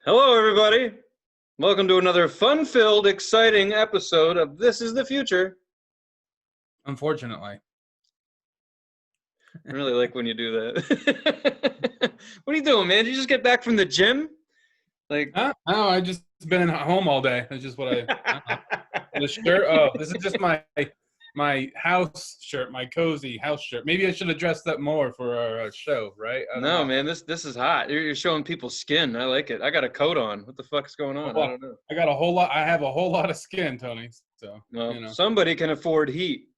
Hello, everybody. Welcome to another fun-filled, exciting episode of This is the Future. Unfortunately. I really like when you do that. What are you doing, man? Did you just get back from the gym? Like, No, I just been at home all day. That's just what I don't know. The shirt. Oh, this is just my house shirt, my cozy house shirt. Maybe I should have dressed up more for our show, right? I don't no, know. man, this is hot. You're showing people skin. I like it. I got a coat on. What the fuck's going on? I Well, don't know. I got a whole lot. I have a whole lot of skin, Tony. So Well, somebody can afford heat.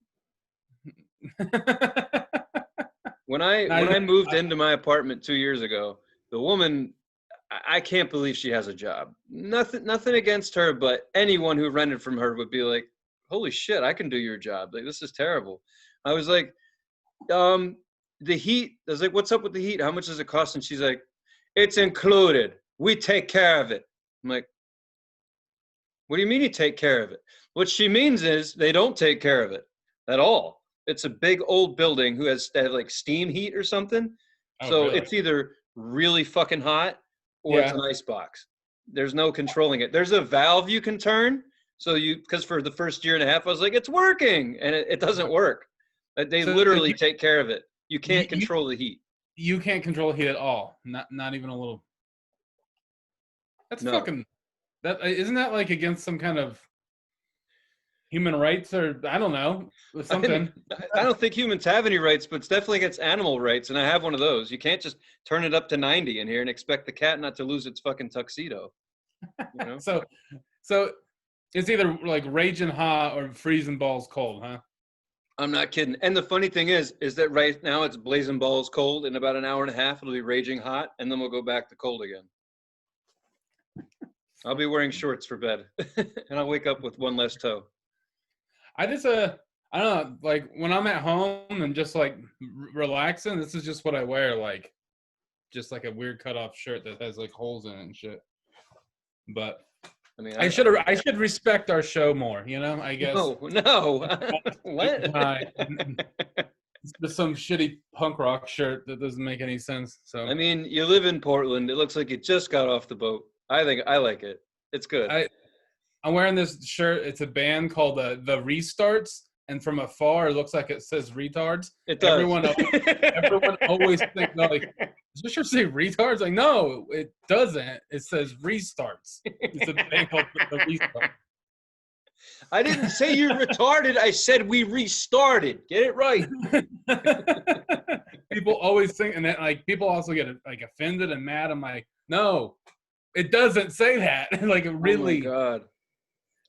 When I moved into my apartment 2 years ago, the woman, I can't believe she has a job. Nothing against her, but anyone who rented from her would be like, "Holy shit, I can do your job. Like, this is terrible." I was like, the heat. I was like, "What's up with the heat? How much does it cost?" And she's like, "It's included. We take care of it." I'm like, "What do you mean you take care of it?" What she means is they don't take care of it at all. It's a big old building they have like steam heat or something. Oh, So really? it's either really fucking hot or it's Yeah. an ice box. There's no controlling it. There's a valve you can turn. Because for the first year and a half, I was like, it's working. And it doesn't work. They So literally take care of it. You can't you control the heat. you can't control heat at all. Not even a little. That's No. fucking. That isn't that like against some kind of human rights or I don't know something. I don't think humans have any rights, but it's definitely against animal rights. And I have one of those. You can't just turn it up to 90 in here and expect the cat not to lose its fucking tuxedo. You know? So it's either like raging hot or freezing balls cold, huh? I'm not kidding. And the funny thing is that right now it's blazing balls cold. In about an hour and a half, it'll be raging hot, and then we'll go back to cold again. I'll be wearing shorts for bed, and I'll wake up with one less toe. I just I don't know, like when I'm at home and just like relaxing, this is just what I wear, like just like a weird cut off shirt that has like holes in it and shit. But I mean, I should respect our show more, I guess. No. What? It's just some shitty punk rock shirt that doesn't make any sense. So I mean, you live in Portland. It looks like you just got off the boat. I think I like it. It's good. I'm wearing this shirt. It's a band called the Restarts, and from afar, it looks like it says retards. It does. Everyone always thinks like, does this shirt say retards? Like, no, it doesn't. It says restarts. It's a band called the Restarts. I didn't say you're retarded. I said we restarted. Get it right. People always think, and then like people also get like offended and mad. I'm like, no, it doesn't say that. Like, it really. Oh my God.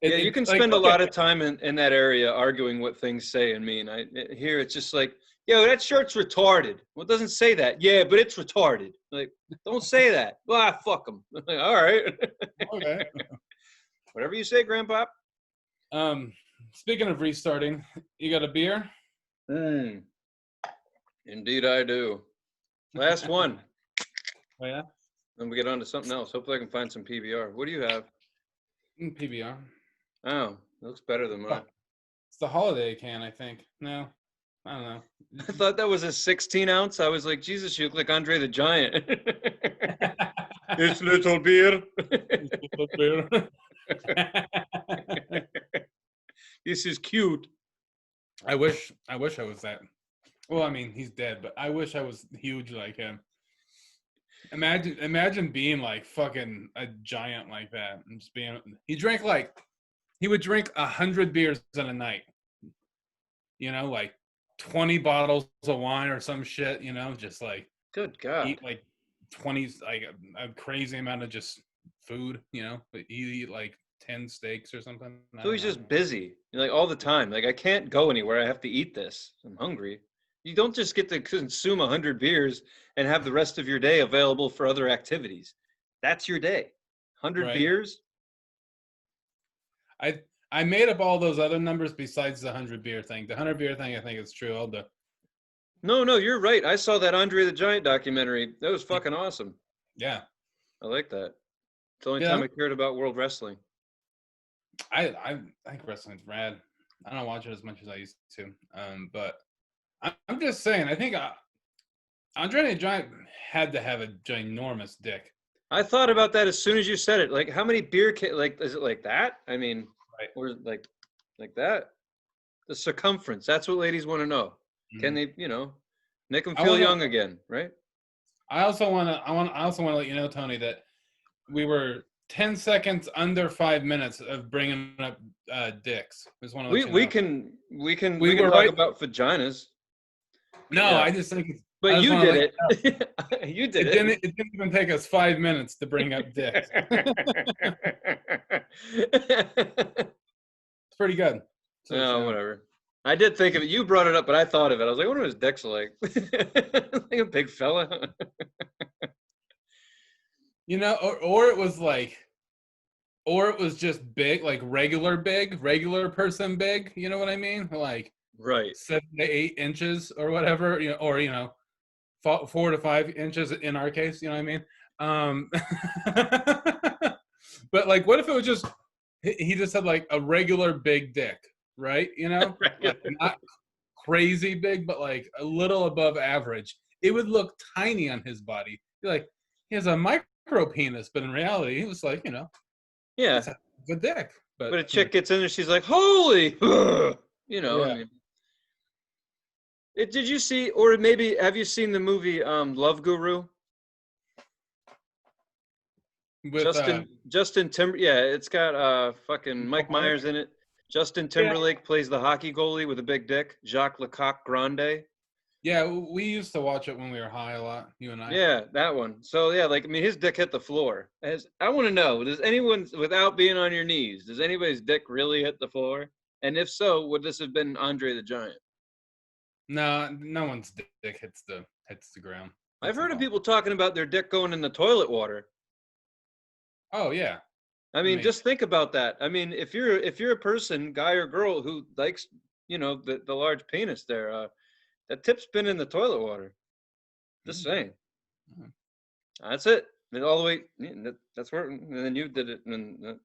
Yeah, you can spend a lot of time in that area arguing what things say and mean. Here it's just like, yo, that shirt's retarded. Well, it doesn't say that. Yeah, but it's retarded. Like, don't say that. Well, fuck them. Like, all right. Okay. Whatever you say, Grandpa. Speaking of restarting, you got a beer? Indeed, I do. Last one. Oh yeah. Then we get on to something else. Hopefully, I can find some PBR. What do you have? PBR. Oh, it looks better than mine. It's the holiday can, I think. No, I don't know. I thought that was a 16 ounce. I was like, Jesus, you look like Andre the Giant. It's little beer. This is cute. I wish I was that. Well, I mean, he's dead, but I wish I was huge like him. Imagine being like fucking a giant like that and just being. He would drink 100 beers in a night. Like 20 bottles of wine or some shit. Just like. Good God. Eat like 20, like a crazy amount of just food. But you eat like 10 steaks or something. So he's just busy, like all the time. Like, I can't go anywhere. I have to eat this. I'm hungry. You don't just get to consume 100 beers and have the rest of your day available for other activities. That's your day. 100 beers. I made up all those other numbers besides the 100 beer thing. The 100 beer thing, I think is true. No, you're right. I saw that Andre the Giant documentary. That was fucking awesome. Yeah. I like that. It's the only time I cared about World Wrestling. I think wrestling's rad. I don't watch it as much as I used to. But I'm just saying, I think Andre the Giant had to have a ginormous dick. I thought about that as soon as you said it. Like, how many beer like, is it like that? I mean, Right. or like that? The circumference. That's what ladies want to know. Can they, make them I feel wanna young again, right? I also wanna let you know, Tony, that we were 10 seconds under 5 minutes of bringing up dicks. Just want to let you We know. can We were talk right. about vaginas. No, Yeah. I just think But I just you want to did let you know. it. You did It didn't even take us 5 minutes to bring up dicks. it. It's pretty good. So, Oh, whatever. I did think of it. You brought it up, but I thought of it. I was like, I wonder what his dick's like. Like a big fella. or it was like, or it was just big, like regular person big. You know what I mean? Like Right. 7 to 8 inches or whatever. 4 to 5 inches in our case. You know what I mean? But like, what if it was just he just had like a regular big dick, right? Like not crazy big, but like a little above average. It would look tiny on his body. You're like, he has a micro penis, but in reality, he was like, Yeah. it's a good dick. But But a chick gets in there, she's like, holy, I yeah. mean. Did you see, or maybe have you seen the movie Love Guru? With Justin Timber, yeah, it's got fucking Mike Myers in it. Justin Timberlake plays the hockey goalie with a big dick, Jacques Lecoq Grande. yeah, we used to watch it when we were high a lot, you and I. Yeah, that one. So yeah, like I mean, his dick hit the floor. I want to know, does anyone, without being on your knees, does anybody's dick really hit the floor? And if so, would this have been Andre the Giant? No, no one's dick hits the ground. I've That's heard of impossible. people talking about their dick going in the toilet water. Oh yeah. I mean, just think about that. I mean, if you're a person, guy or girl, who likes, the large penis there, that tip's been in the toilet water. Just saying. That's it. And all the way. That's where. And then you did it, and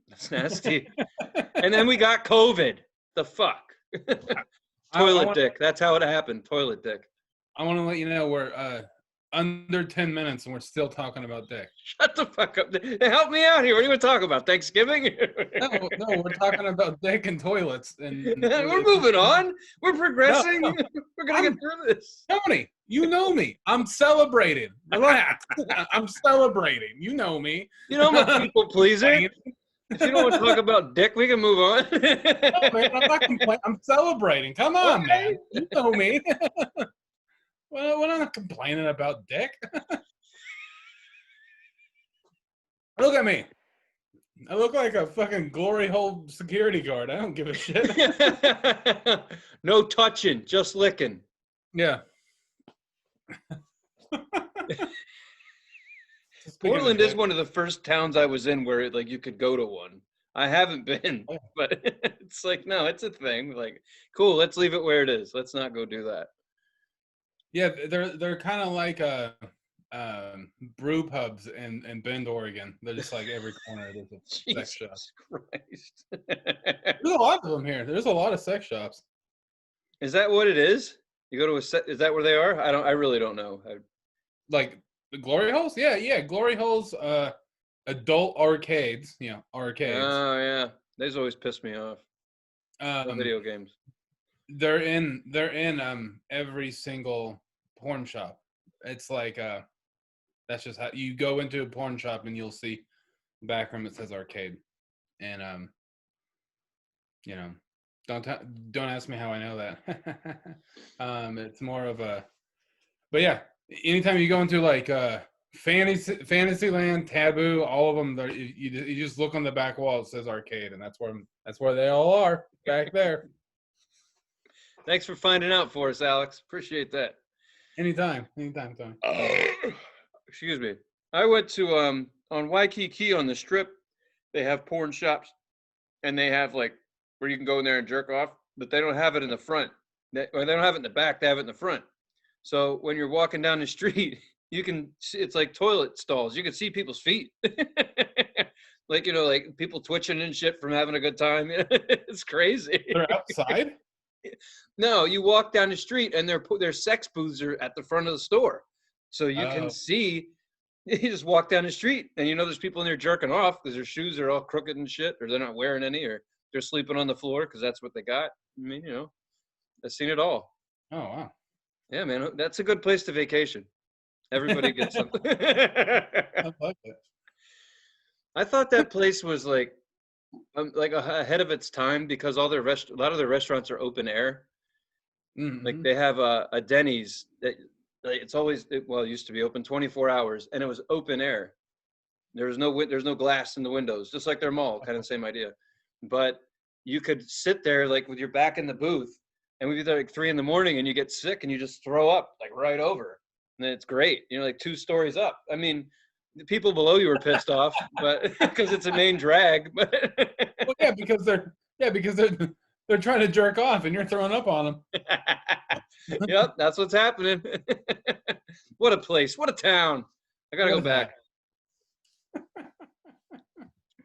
that's nasty. And then we got COVID. The fuck. Toilet dick. That's how it happened. Toilet dick. I want to let you know we're under 10 minutes and we're still talking about dick. Shut the fuck up. Help me out here. What are you going to talk about? Thanksgiving? No, we're talking about dick and toilets. And we're moving on. We're progressing. No. We're going to get through this. Tony, you know me. I'm celebrating. Relax. I'm celebrating. You know me. I'm a people pleaser. If you don't want to talk about dick, we can move on. No, man, I'm not complaining. I'm celebrating. Come on, man. You know me. Well, we're not complaining about dick. Look at me. I look like a fucking glory hole security guard. I don't give a shit. No touching, just licking. Yeah. Portland is one of the first towns I was in where like you could go to one. I haven't been, but it's like, no, it's a thing. Like, cool, let's leave it where it is. Let's not go do that. Yeah, they're kind of like brew pubs in Bend, Oregon. They're just like every corner there's a sex shop. Jesus Christ. There's a lot of them here. There's a lot of sex shops. Is that what it is? You go to is that where they are? I really don't know. Like the glory holes? Yeah. Glory holes, adult arcades, arcades. Oh yeah. Those always piss me off. Video games. They're in every single porn shop. It's like that's just how you go into a porn shop and you'll see the back room that says arcade. And don't ask me how I know that. It's more of a, but yeah, anytime you go into like Fantasyland, Taboo, all of them, you just look on the back wall, it says arcade, and that's where they all are, back there. Thanks for finding out for us, Alex. Appreciate that. Anytime, Tony. Excuse me. I went to on Waikiki on the Strip. They have porn shops, and they have like where you can go in there and jerk off, but they don't have it in the front. They don't have it in the back. They have it in the front. So when you're walking down the street, you can see, it's like toilet stalls. You can see people's feet. Like, like people twitching and shit from having a good time. It's crazy. They're outside? No, you walk down the street and their sex booths are at the front of the store. So you can see You just walk down the street and there's people in there jerking off because their shoes are all crooked and shit, or they're not wearing any, or they're sleeping on the floor because that's what they got. I mean, I've seen it all. Oh wow. Yeah, man, that's a good place to vacation. Everybody gets something. I like it. I thought that place was like ahead of its time because a lot of their restaurants are open air. Mm-hmm. Like they have a Denny's that it's always it used to be open 24 hours and it was open air. There's no glass in the windows, just like their mall, kind of the same idea. But you could sit there like with your back in the booth, and we'd be there like 3 a.m. and you get sick and you just throw up like right over, and it's great. Like 2 stories up. I mean, the people below you were pissed off, but because it's a main drag. But well, because they're trying to jerk off and you're throwing up on them. Yep, that's what's happening. What a place! What a town! I gotta go back.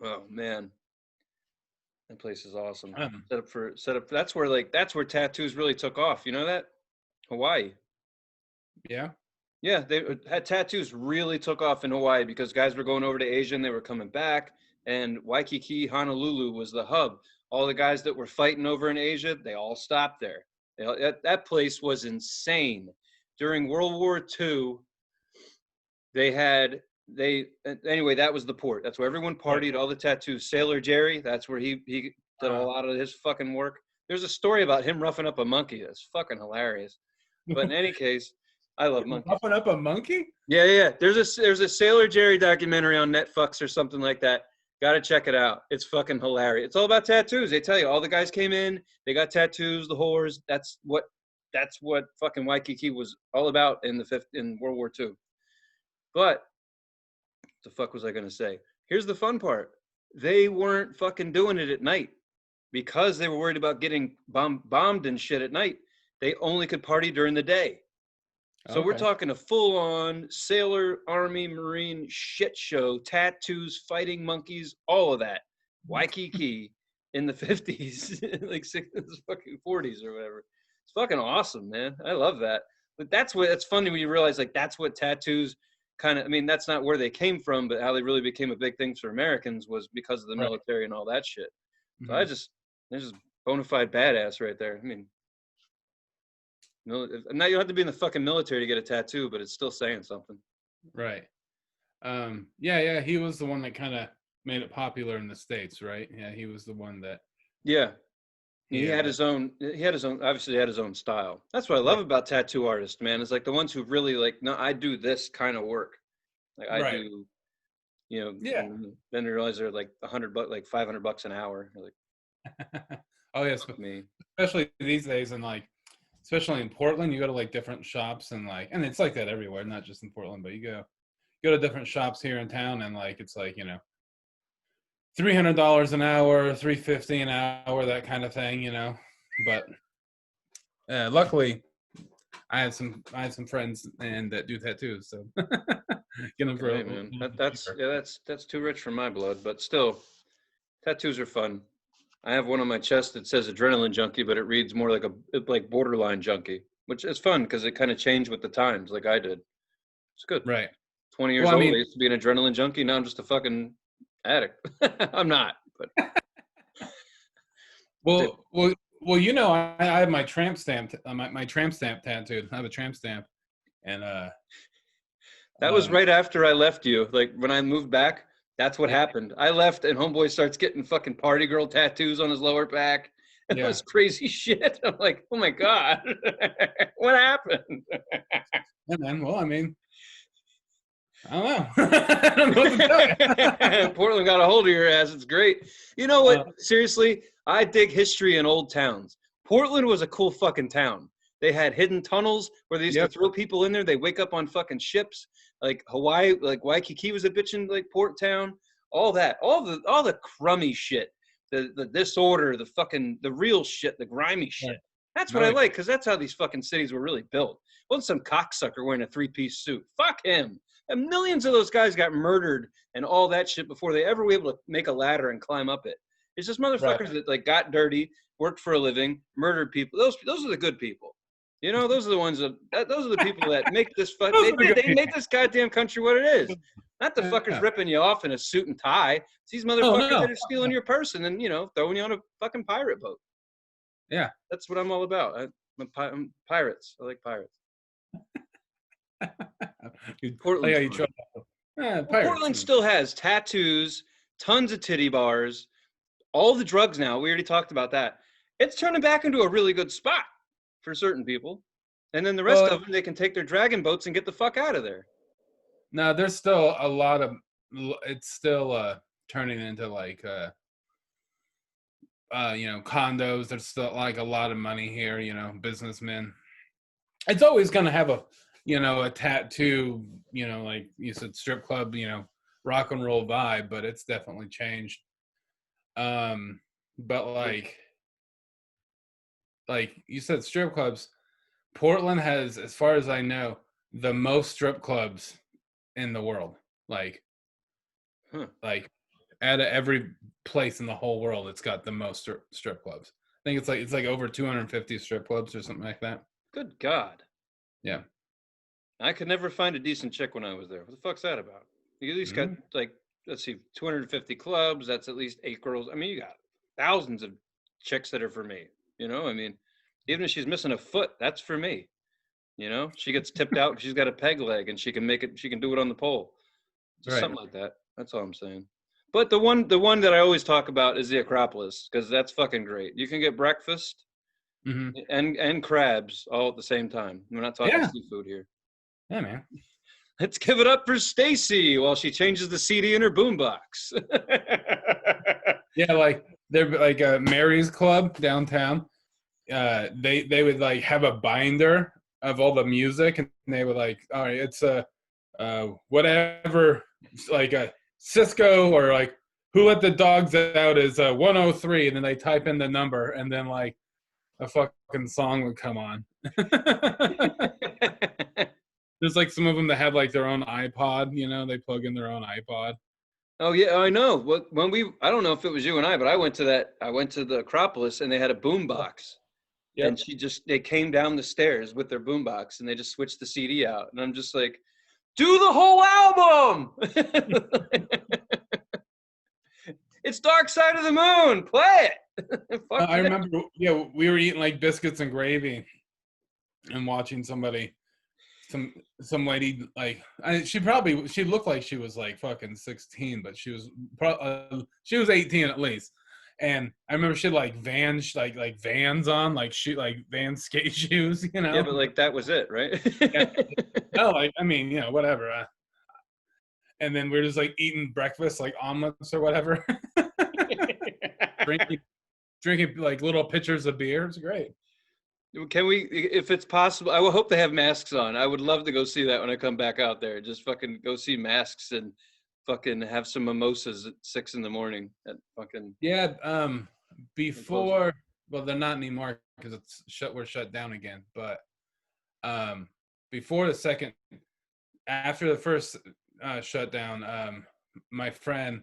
Oh man, that place is awesome. Set up. That's where tattoos really took off. You know that? Hawaii. Yeah. Yeah, they had tattoos really took off in Hawaii because guys were going over to Asia and they were coming back. And Waikiki, Honolulu was the hub. All the guys that were fighting over in Asia, they all stopped there. That place was insane. During World War II, anyway, that was the port. That's where everyone partied, all the tattoos. Sailor Jerry, that's where he did a lot of his fucking work. There's a story about him roughing up a monkey. That's fucking hilarious. But in any case, I love monkeys. Roughing up a monkey? Yeah. There's a Sailor Jerry documentary on Netflix or something like that. Gotta check it out. It's fucking hilarious. It's all about tattoos. They tell you all the guys came in, they got tattoos, the whores. That's what fucking Waikiki was all about in World War II. But what the fuck was I gonna say? Here's the fun part. They weren't fucking doing it at night because they were worried about getting bombed and shit at night. They only could party during the day. So we're talking a full-on sailor, army, marine shit show, tattoos, fighting monkeys, all of that. Waikiki in the 50s, like fucking 40s or whatever. It's fucking awesome, man. I love that. But that's funny when you realize like that's what tattoos kind of, I mean, that's not where they came from, but how they really became a big thing for Americans was because of the military and all that shit. So they're just bona fide badass right there. I mean, no, you don't have to be in the fucking military to get a tattoo, but it's still saying something. Right. Yeah. He was the one that kind of made it popular in the States, right? Yeah, he was the one that. Yeah. He had his own. Obviously, he had his own style. That's what I love about tattoo artists, man. Is like the ones who really like. No, I do this kind of work. Like I do. Yeah. Then you realize they're like $100, like $500 an hour. Like, oh yes, me. Especially these days, and like. Especially in Portland, you go to like different shops and it's like that everywhere, not just in Portland, but you go to different shops here in town and like it's like $300 an hour, $350 an hour, that kind of thing, But luckily, I have some friends and that do tattoos, so get them for man. That's too rich for my blood, but still, tattoos are fun. I have one on my chest that says adrenaline junkie, but it reads more like borderline junkie, which is fun because it kind of changed with the times, like I did. It's good. Right. 20 years old, I used to be an adrenaline junkie. Now I'm just a fucking addict. I'm not, but. Well, I have my tramp stamp, my tramp stamp tattooed. I have a tramp stamp, and that was right after I left you. Like when I moved back. That's what happened. I left and homeboy starts getting fucking party girl tattoos on his lower back. And it was crazy shit. I'm like, oh my God, what happened? Yeah, man. Well, I mean, I don't know. I don't know what to tell you. Portland got a hold of your ass. It's great. You know what? Seriously, I dig history in old towns. Portland was a cool fucking town. They had hidden tunnels where they used to throw people in there. They wake up on fucking ships. Like Hawaii, like Waikiki was a bitchin' like port town. All that, all the crummy shit, the disorder, the real shit, the grimy shit. That's what I like because that's how these fucking cities were really built. Wasn't some cocksucker wearing a 3-piece suit? Fuck him. And millions of those guys got murdered and all that shit before they ever were able to make a ladder and climb up it. It's just motherfuckers that like got dirty, worked for a living, murdered people. Those are the good people. You know, those are the ones those are the people that make this fun. Those are the good They people. make this goddamn country what it is. Not the fuckers Yeah. ripping you off in a suit and tie. It's these Oh, motherfuckers no. that are stealing your purse and then, you know, throwing you on a fucking pirate boat. Yeah. That's what I'm all about. I'm pirates. I like pirates. Portland's you fun. try. Well, Pirates. Portland still has tattoos, tons of titty bars, all the drugs now. We already talked about that. It's turning back into a really good spot for certain people. And then the rest of them, they can take their dragon boats and get the fuck out of there. No, there's still a lot of, it's still turning into like, you know, condos. There's still like a lot of money here, you know, businessmen. It's always going to have a, you know, a tattoo, you know, like you said, strip club, you know, rock and roll vibe, but it's definitely changed. But like you said, strip clubs, Portland has, as far as I know, the most strip clubs in the world. Like out of every place in the whole world, it's got the most strip clubs. I think it's like over 250 strip clubs or something like that. Good God. Yeah. I could never find a decent chick when I was there. What the fuck's that about? You at least got like, let's see, 250 clubs. That's at least 8 girls. I mean, you got thousands of chicks that are for me. You know, I mean, even if she's missing a foot, that's for me. You know, she gets tipped out because she's got a peg leg and she can make it. She can do it on the pole. Just Right. something like that. That's all I'm saying. But the one that I always talk about is the Acropolis because that's fucking great. You can get breakfast and crabs all at the same time. We're not talking seafood here. Yeah, man. Let's give it up for Stacy while she changes the CD in her boombox. Yeah, like they're like Mary's Club downtown. They would like have a binder of all the music, and they would like, all right, it's whatever, like a Cisco or like Who Let the Dogs Out is 103, and then they type in the number, and then like a fucking song would come on. There's like some of them that have like their own iPod, you know, they plug in their own iPod. Oh yeah, I know. When I don't know if it was you and I, but I went to the Acropolis and they had a boombox. Yep. And they came down the stairs with their boombox and they just switched the CD out. And I'm just like, do the whole album. It's Dark Side of the Moon. Play it. I remember, yeah, we were eating like biscuits and gravy and watching somebody, some lady, like she looked like she was like fucking 16, but she was 18 at least. And I remember she had like Vans, like Vans on, like Vans skate shoes, you know. Yeah, but like that was it, right? Yeah. No, like I mean, you know, whatever. And then we're just like eating breakfast, like omelets or whatever, drinking like little pitchers of beer. It's great. Can we, if it's possible, I will hope they have masks on. I would love to go see that when I come back out there. Just fucking go see masks and fucking have some mimosas at 6 a.m. at fucking. Yeah. Before, well, they're not anymore because we're shut down again. But before after the first shutdown, my friend,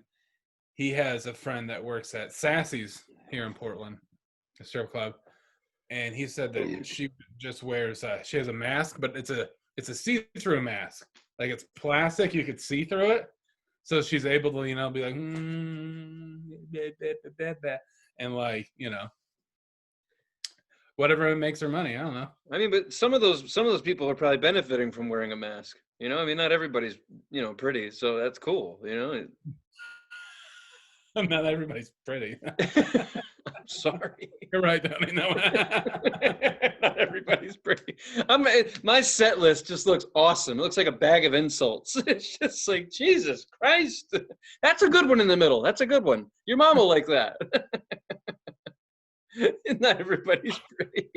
he has a friend that works at Sassy's here in Portland, a strip club. And he said that she just wears, she has a mask, but it's a see-through mask. Like it's plastic, you could see through it. So she's able to, you know, be like, and like, you know, whatever makes her money. I don't know. I mean, but some of those people are probably benefiting from wearing a mask. You know, I mean, not everybody's, you know, pretty, so that's cool. You know. Not everybody's pretty. I'm sorry. You're right, Tony. No. Not everybody's pretty. My set list just looks awesome. It looks like a bag of insults. It's just like, Jesus Christ. That's a good one in the middle. That's a good one. Your mom will like that. Not everybody's pretty.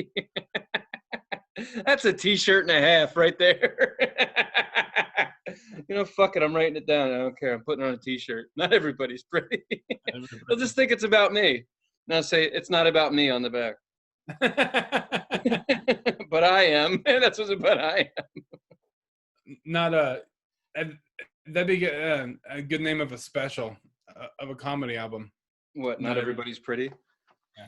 That's a t-shirt and a half right there. You know, fuck it. I'm writing it down. I don't care. I'm putting on a t-shirt. Not everybody's pretty. They'll just think it's about me. Now say it's not about me on the back. But I am. That's what's about I am. Not that'd be a good name of a special, of a comedy album. What? Not everybody's pretty? Yeah.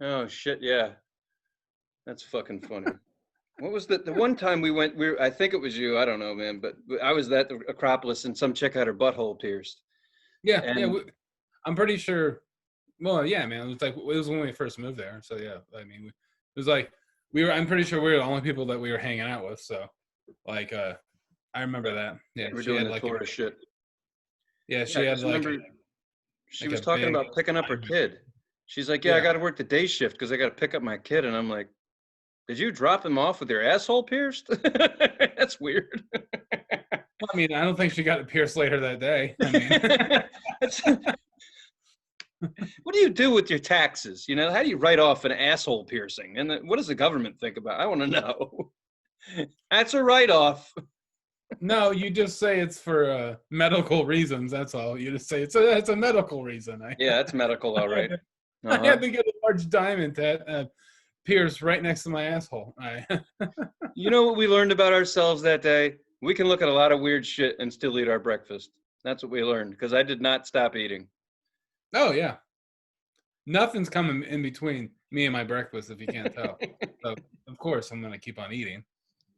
Oh shit, yeah. That's fucking funny. What was the one time we went? I think it was you. I don't know, man. But I was at the Acropolis, and some chick had her butthole pierced. Yeah, yeah. And I'm pretty sure. Well, yeah, man. It was when we first moved there. So yeah, I mean, it was like we were. I'm pretty sure we were the only people that we were hanging out with. So, like, I remember that. Yeah, we're she doing had the like tourist shit. yeah, Yeah, she I had just remember she like was a talking big about picking up her kid. She's like, "Yeah, I yeah. got to work the day shift because I got to pick up my kid." And I'm like, "Did you drop him off with your asshole pierced?" That's weird. I mean, I don't think she got it pierced later that day. I mean, What do you do with your taxes? You know, how do you write off an asshole piercing? And what does the government think about it? I want to know. That's a write-off. no, you just say it's for medical reasons. That's all. You just say it's a medical reason. Yeah, that's medical, all right. I Uh-huh. had to get a large diamond pierced right next to my asshole. You know what we learned about ourselves that day? We can look at a lot of weird shit and still eat our breakfast. That's what we learned because I did not stop eating. Oh yeah, nothing's coming in between me and my breakfast if you can't tell. So of course I'm gonna keep on eating.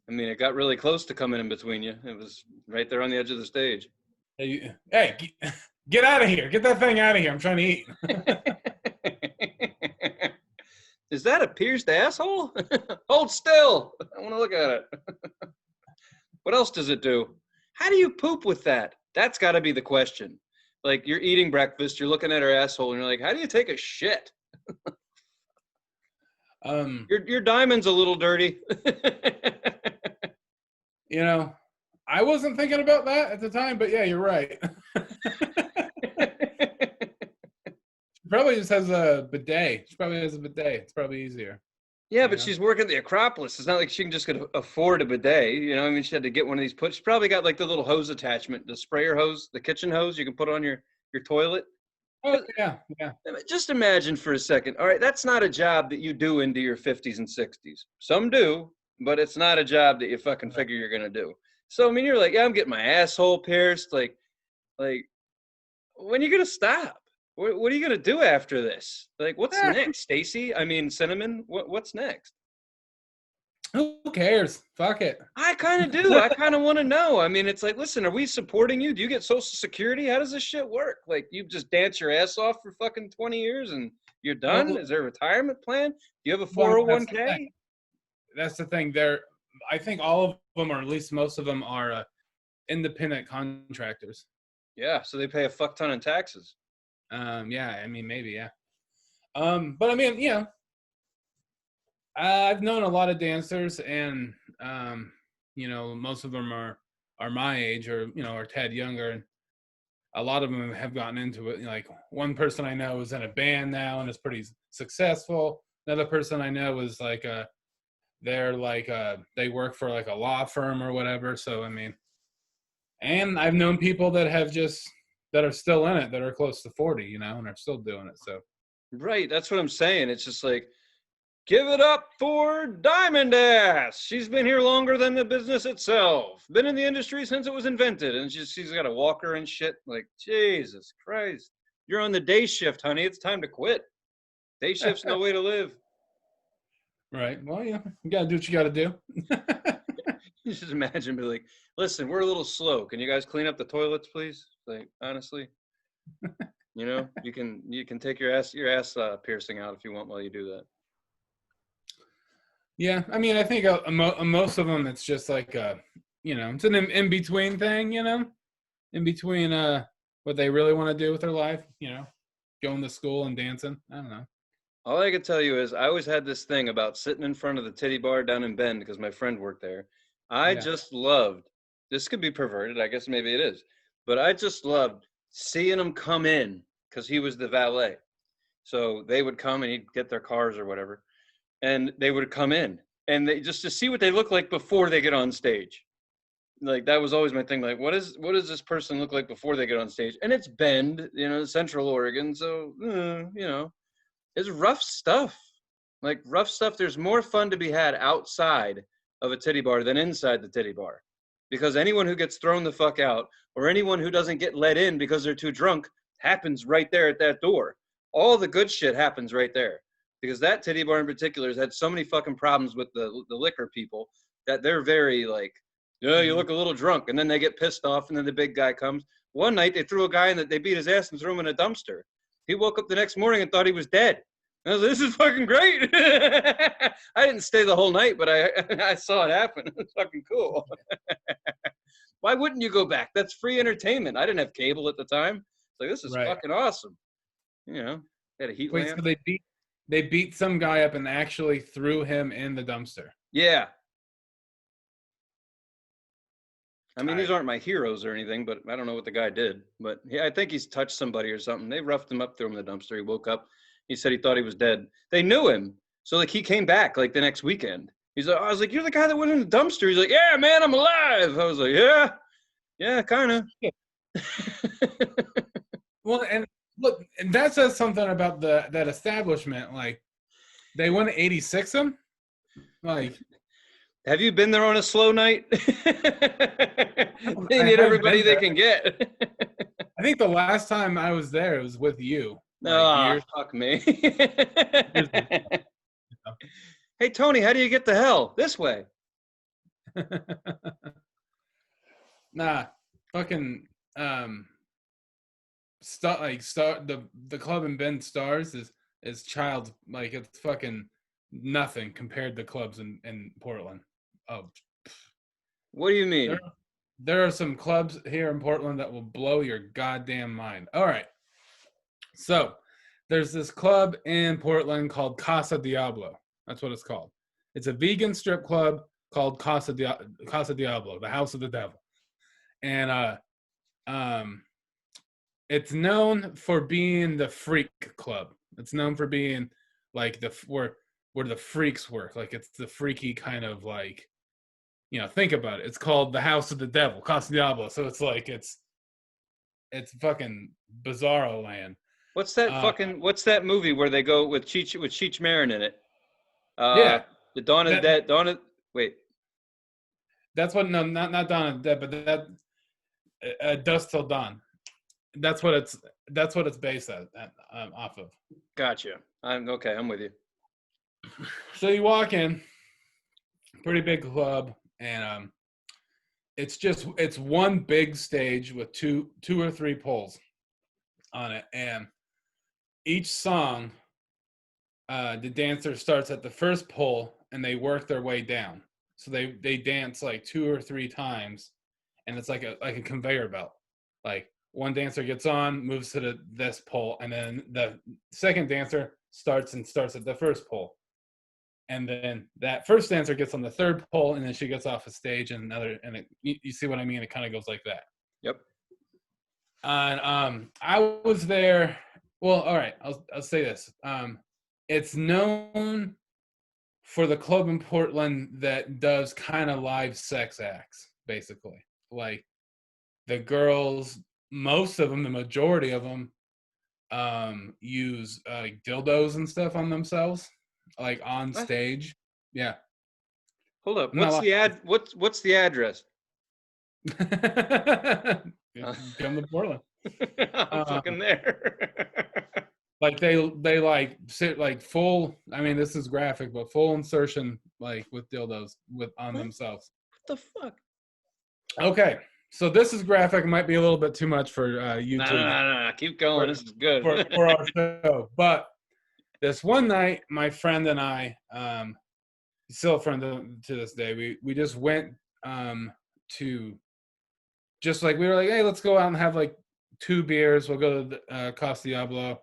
I mean, it got really close to coming in between you. It was right there on the edge of the stage. Hey, get out of here! Get that thing out of here! I'm trying to eat. Is that a pierced asshole? Hold still. I want to look at it. What else does it do? How do you poop with that? That's got to be the question. Like, you're eating breakfast, you're looking at her asshole, and you're like, how do you take a shit? Your diamond's a little dirty. You know, I wasn't thinking about that at the time, but yeah, you're right. She probably just has a bidet. She probably has a bidet. It's probably easier. Yeah, but she's working at the Acropolis. It's not like she can just afford a bidet. You know, I mean, she had to get one of these put. She probably got like the little hose attachment, the sprayer hose, the kitchen hose you can put on your toilet. Oh yeah, yeah. Just imagine for a second. All right, that's not a job that you do into your 50s and 60s. Some do, but it's not a job that you fucking figure you're gonna do. So I mean, you're like, yeah, I'm getting my asshole pierced. Like, when are you gonna stop? What are you gonna do after this? Like, what's next, Stacy? I mean, Cinnamon. What's next? Who cares? Fuck it. I kind of do. I kind of want to know. I mean, it's like, listen, are we supporting you? Do you get Social Security? How does this shit work? Like, you just dance your ass off for fucking 20 years and you're done? Is there a retirement plan? Do you have a 401k? That's the thing. I think all of them, or at least most of them, are independent contractors. Yeah, so they pay a fuck ton in taxes. Yeah, I mean, maybe, yeah. But I mean, you know, I've known a lot of dancers, and you know, most of them are my age, or you know, or tad younger, and a lot of them have gotten into it. Like one person I know is in a band now and is pretty successful. Another person I know is like they're like they work for like a law firm or whatever. So I mean, and I've known people that are still in it, that are close to 40, you know, and are still doing it. So right, that's what I'm saying. It's just like, give it up for Diamond Ass. She's been here longer than the business itself. Been in the industry since it was invented. And she's got a walker and shit. Like, Jesus Christ. You're on the day shift, honey. It's time to quit. Day shift's no way to live. right. Well, yeah, you got to do what you got to do. You just imagine, be like, listen, we're a little slow. Can you guys clean up the toilets, please? Like, honestly, you know, you can take your ass piercing out if you want while you do that. Yeah, I mean, I think most of them, it's just like you know, it's an in-between thing, you know, in between what they really want to do with their life, you know, going to school and dancing. I don't know. All I can tell you is I always had this thing about sitting in front of the titty bar down in Bend because my friend worked there. I just loved, this could be perverted, I guess maybe it is, but I just loved seeing him come in because he was the valet. So they would come and he'd get their cars or whatever, and they would come in and they just to see what they look like before they get on stage. Like, that was always my thing. Like, what does this person look like before they get on stage? And it's Bend, you know, Central Oregon. So, you know, it's rough stuff. Like, rough stuff. There's more fun to be had outside of a titty bar than inside the titty bar, because anyone who gets thrown the fuck out or anyone who doesn't get let in because they're too drunk happens right there at that door. All the good shit happens right there. because that titty bar in particular has had so many fucking problems with the liquor people that they're very like, yeah, you look a little drunk, and then they get pissed off, and then the big guy comes. One night they threw a guy in that they beat his ass and threw him in a dumpster. He woke up the next morning and thought he was dead. I was like, this is fucking great. I didn't stay the whole night, but I saw it happen. It was fucking cool. Why wouldn't you go back? That's free entertainment. I didn't have cable at the time. It's like, this is fucking awesome. You know, had a heat lamp. So they beat some guy up and actually threw him in the dumpster. Yeah. I mean, these aren't my heroes or anything, but I don't know what the guy did. But yeah, I think he's touched somebody or something. They roughed him up, threw him in the dumpster. He woke up. He said he thought he was dead. They knew him. So, like, he came back, like, the next weekend. He's like, I was like, you're the guy that went in the dumpster. He's like, yeah, man, I'm alive. I was like, yeah, kind of. Well, and look, and that says something about that establishment. Like, they want to 86 him. Like, have you been there on a slow night? They need everybody they can get. I think the last time I was there, it was with you. Oh, fuck me. Hey, Tony, how do you get to hell? This way. Nah, fucking the club in Bend Stars is child, like, it's fucking nothing compared to clubs in Portland. Oh, what do you mean? There are some clubs here in Portland that will blow your goddamn mind. All right. So there's this club in Portland called Casa Diablo. That's what it's called. It's a vegan strip club called Casa Diablo, the House of the Devil. And it's known for being the freak club. It's known for being like where the freaks work. Like, it's the freaky kind of, like, you know, think about it. It's called the House of the Devil, Casa Diablo. So it's like it's fucking bizarro land. What's that movie where they go with Cheech Marin in it? Yeah. The Dawn of the Dead. Wait. That's what, no, not Dawn of the Dead, but that Dusk Till Dawn. That's what it's based off of. Gotcha. I'm with you. So you walk in, pretty big club, and it's one big stage with two or three poles on it, and each song, the dancer starts at the first pole and they work their way down. So they dance like 2 or 3 times, and it's like a conveyor belt. Like, one dancer gets on, moves to this pole, and then the second dancer starts at the first pole. And then that first dancer gets on the third pole, and then she gets off the stage, and you see what I mean? It kind of goes like that. Yep. And I was there. Well, all right, I'll say this. It's known for the club in Portland that does kind of live sex acts, basically. Like, the girls, most of them, the majority of them, use dildos and stuff on themselves, like, on stage. Yeah. Hold up. What's the address? Come to Portland. I'm fucking there. Like, they like sit like full. I mean, this is graphic, but full insertion, like, with dildos on themselves. What the fuck? Okay, so this is graphic. It might be a little bit too much for YouTube. No. Keep going. This is good for our show. But this one night, my friend and I, still a friend to this day, we just went to, just like, we were like, hey, let's go out and have like 2 beers. We'll go to the Casa Diablo,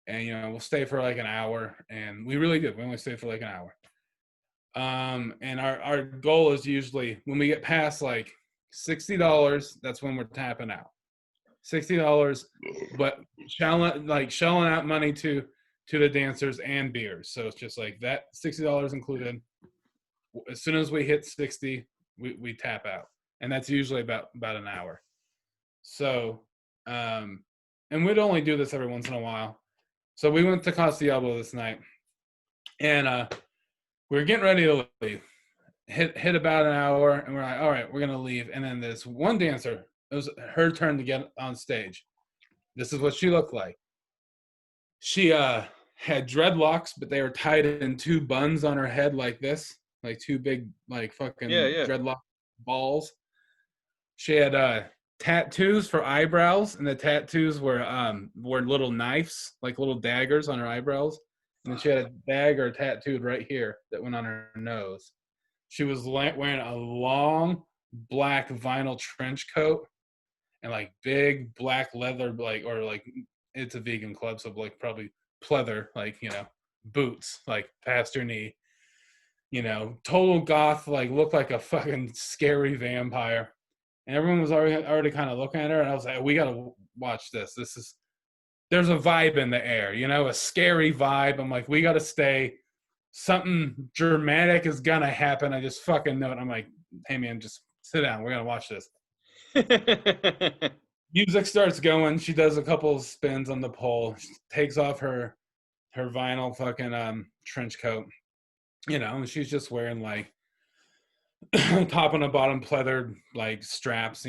and, you know, we'll stay for like an hour. And we really did. We only stayed for like an hour. And our goal is usually, when we get past like $60, that's when we're tapping out. $60, but shelling out money to the dancers and beers. So it's just like that, $60 included. As soon as we hit 60, we tap out, and that's usually about an hour. So, and we'd only do this every once in a while. So we went to Casa Diablo this night, and we were getting ready to leave. Hit about an hour, and we're like, all right, we're gonna leave. And then this one dancer, it was her turn to get on stage. This is what she looked like. She had dreadlocks, but they were tied in 2 buns on her head like this, like 2 big, like Yeah, fucking yeah. dreadlock balls. She had tattoos for eyebrows, and the tattoos were little knives, like little daggers on her eyebrows. And then she had a dagger tattooed right here that went on her nose. She was wearing a long black vinyl trench coat and like big black leather, like it's a vegan club, so like probably pleather, like, boots, like past her knee. Total goth, like looked like a fucking scary vampire. And everyone was already kind of looking at her, and I was like, we gotta watch this. There's a vibe in the air, a scary vibe. I'm like, we gotta stay. Something dramatic is gonna happen. I just fucking know it. I'm like, hey man, just sit down. We're gonna watch this. Music starts going. She does a couple of spins on the pole. She takes off her vinyl fucking trench coat, and she's just wearing like top and a bottom pleathered like straps,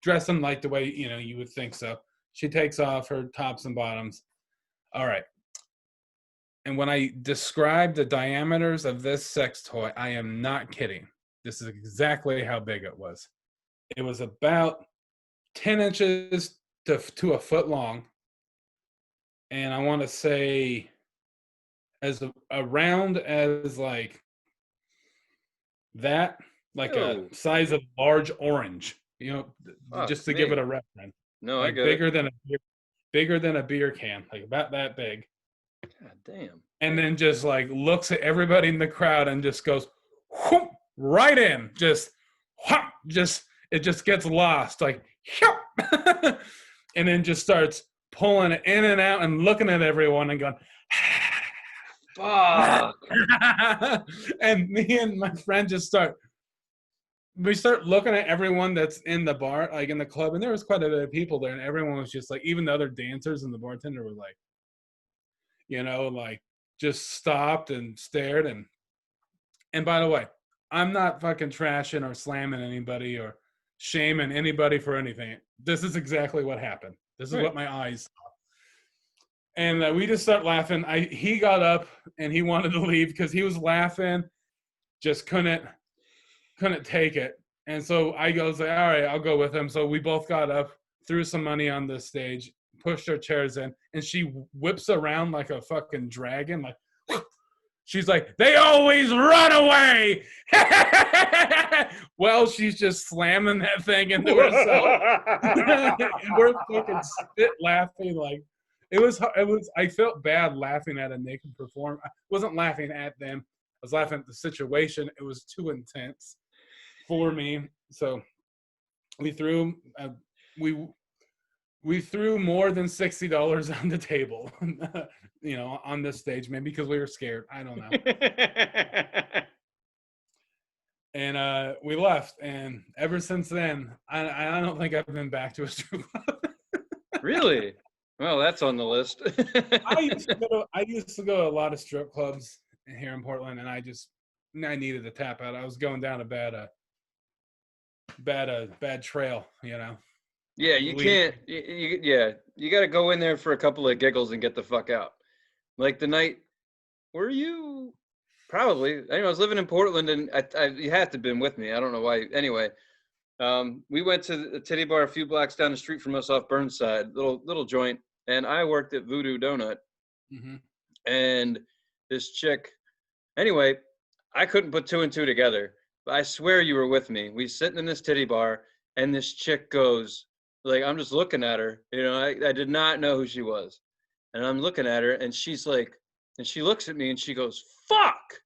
dressing like the way you would think so. She takes off her tops and bottoms. All right. And when I describe the diameters of this sex toy, I am not kidding. This is exactly how big it was. It was about 10 inches to a foot long. And I want to say as around as like that, like a size of large orange, just to give it a reference. No, like I get bigger it. bigger than a beer can, like about that big. God damn. And then just like looks at everybody in the crowd and just goes whoop, right in, it just gets lost, like and then just starts pulling it in and out and looking at everyone and going fuck. And me and my friend just start looking at everyone that's in the bar, like in the club, and there was quite a bit of people there, and everyone was just like, even the other dancers and the bartender were like, like just stopped and stared. And by the way, I'm not fucking trashing or slamming anybody or shaming anybody for anything. This is exactly what happened. This is what my eyes saw. And we just start laughing. He got up and he wanted to leave because he was laughing, just couldn't take it. And so I was like, all right, I'll go with him. So we both got up, threw some money on the stage, pushed our chairs in, and she whips around like a fucking dragon. Like, she's like, they always run away. Well, she's just slamming that thing into herself. And we're fucking spit laughing. Like, it was, I felt bad laughing at a naked performer. I wasn't laughing at them. I was laughing at the situation. It was too intense for me. So we threw, we threw more than $60 on the table, on this stage, maybe because we were scared. I don't know. And we left. And ever since then, I don't think I've been back to a strip club. Really? Well, that's on the list. I used to go to a lot of strip clubs here in Portland, and I needed to tap out. I was going down a bad trail, Yeah, you can't. You got to go in there for a couple of giggles and get the fuck out. Like the night, were you? Probably. Anyway, I was living in Portland, and you had to have been with me. I don't know why. Anyway, we went to the titty bar a few blocks down the street from us off Burnside, little joint, and I worked at Voodoo Donut. Mm-hmm. And this chick. Anyway, I couldn't put two and two together. But I swear you were with me. We sitting in this titty bar, and this chick goes. Like, I'm just looking at her, I did not know who she was. And I'm looking at her, and she's like, and she looks at me and she goes, fuck.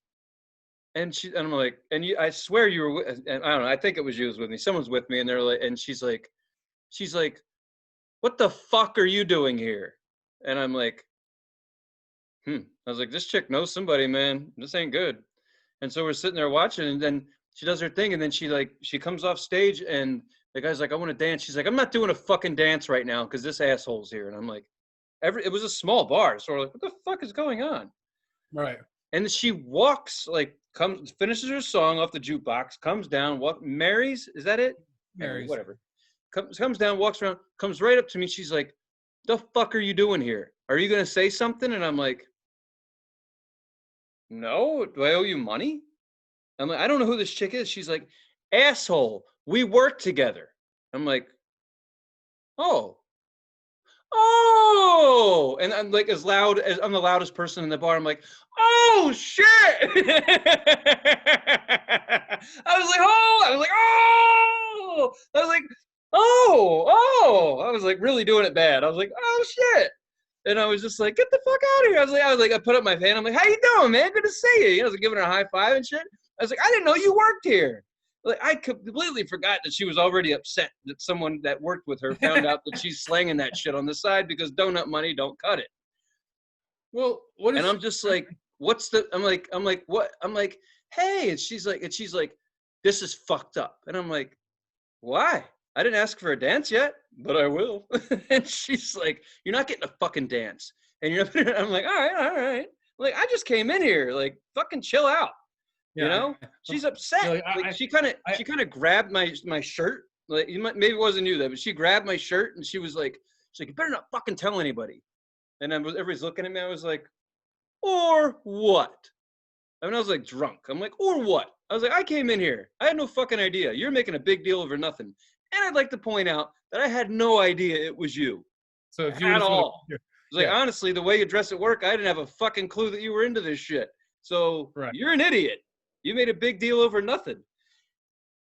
And I'm like, I swear you were with, and I don't know, I think it was you was with me. Someone's with me, and they're like, and she's like, what the fuck are you doing here? And I'm like, I was like, this chick knows somebody, man. This ain't good. And so we're sitting there watching, and then she does her thing, and then she comes off stage, and the guy's like, I want to dance. She's like, I'm not doing a fucking dance right now because this asshole's here. And I'm like, it was a small bar. So we're like, what the fuck is going on? Right. And she walks, finishes her song off the jukebox, comes down, Mary's, is that it? Mary's. Whatever. Comes down, walks around, comes right up to me. She's like, the fuck are you doing here? are you going to say something? And I'm like, no, do I owe you money? I'm like, I don't know who this chick is. She's like, asshole, we work together. I'm like, oh, oh. And I'm like, as loud as I'm the loudest person in the bar. I'm like, oh, shit. I was like, oh, I was like, oh, I was like, oh. I was like really doing it bad. I was like, oh, shit. And I was just like, get the fuck out of here. I was like, I put up my hand. I'm like, how you doing, man? Good to see you. You know, I was like, giving her a high five and shit. I was like, I didn't know you worked here. Like, I completely forgot that she was already upset that someone that worked with her found out that she's slanging that shit on the side because donut money don't cut it. Well, what is? And I'm just like, what's the? I'm like, what? I'm like, hey, and she's like, this is fucked up. And I'm like, why? I didn't ask for a dance yet, but I will. And she's like, you're not getting a fucking dance. And you're not, I'm like, all right. Like, I just came in here. Like, fucking chill out. Yeah. You know? She's upset. Like, she kind of grabbed my shirt. Like, maybe it wasn't you though, but she grabbed my shirt and she was like, you better not fucking tell anybody. And everybody's looking at me. I was like, or what? I mean, I was like drunk. I'm like, or what? I was like, I came in here. I had no fucking idea. You're making a big deal over nothing. And I'd like to point out that I had no idea it was you. So if you at all. It's like, honestly, the way you dress at work, I didn't have a fucking clue that you were into this shit. So You're an idiot. You made a big deal over nothing.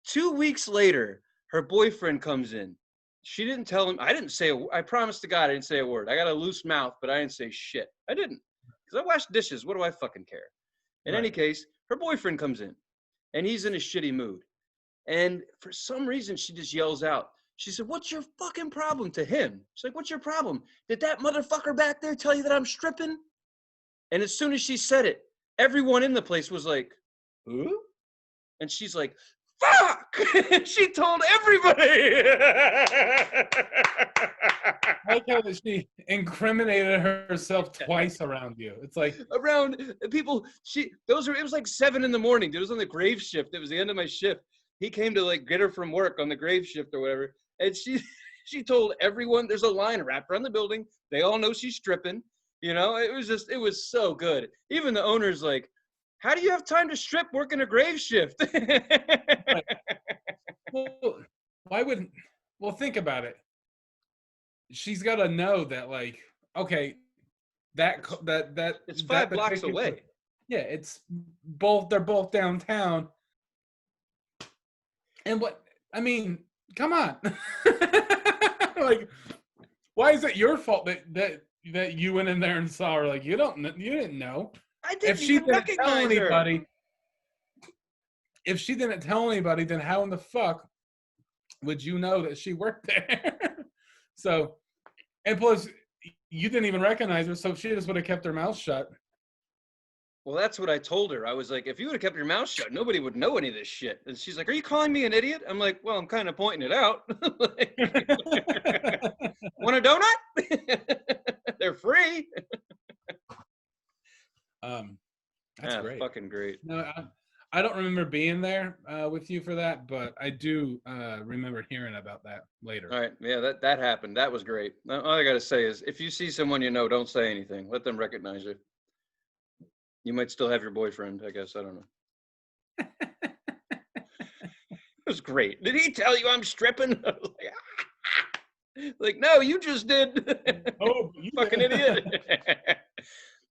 2 weeks later, her boyfriend comes in. She didn't tell him. I didn't say I promised to God I didn't say a word. I got a loose mouth, but I didn't say shit. I didn't. Because I wash dishes. What do I fucking care? In any case, her boyfriend comes in. And he's in a shitty mood. And for some reason, she just yells out. She said, what's your fucking problem to him? She's like, what's your problem? Did that motherfucker back there tell you that I'm stripping? And as soon as she said it, everyone in the place was like, who? And she's like, fuck! She told everybody. I like how she incriminated herself twice around you. It's like around people. It was like 7 a.m. Dude, it was on the grave shift. It was the end of my shift. He came to like get her from work on the grave shift or whatever. And she told everyone, there's a line wrapped around the building. They all know she's stripping. You know, it was so good. Even the owner's like, how do you have time to strip working a grave shift? Well, think about it. She's got to know that, like, okay, that it's 5 blocks away. Yeah, they're both downtown. And come on. Like, why is it your fault that you went in there and saw her? Like, you didn't know. I didn't even recognize her. If she didn't tell anybody, then how in the fuck would you know that she worked there? So, and plus, you didn't even recognize her, so she just would have kept her mouth shut. Well, that's what I told her. I was like, if you would have kept your mouth shut, nobody would know any of this shit. And she's like, are you calling me an idiot? I'm like, well, I'm kind of pointing it out. Want a donut? They're free. That's great. Fucking great. No, I don't remember being there with you for that, but I do remember hearing about that later. All right. Yeah, that happened. That was great. All I got to say is if you see someone you know, don't say anything. Let them recognize you. You might still have your boyfriend, I guess. I don't know. It was great. Did he tell you I'm stripping? I was like, ah. Like, no, you just did. Oh, you fucking idiot.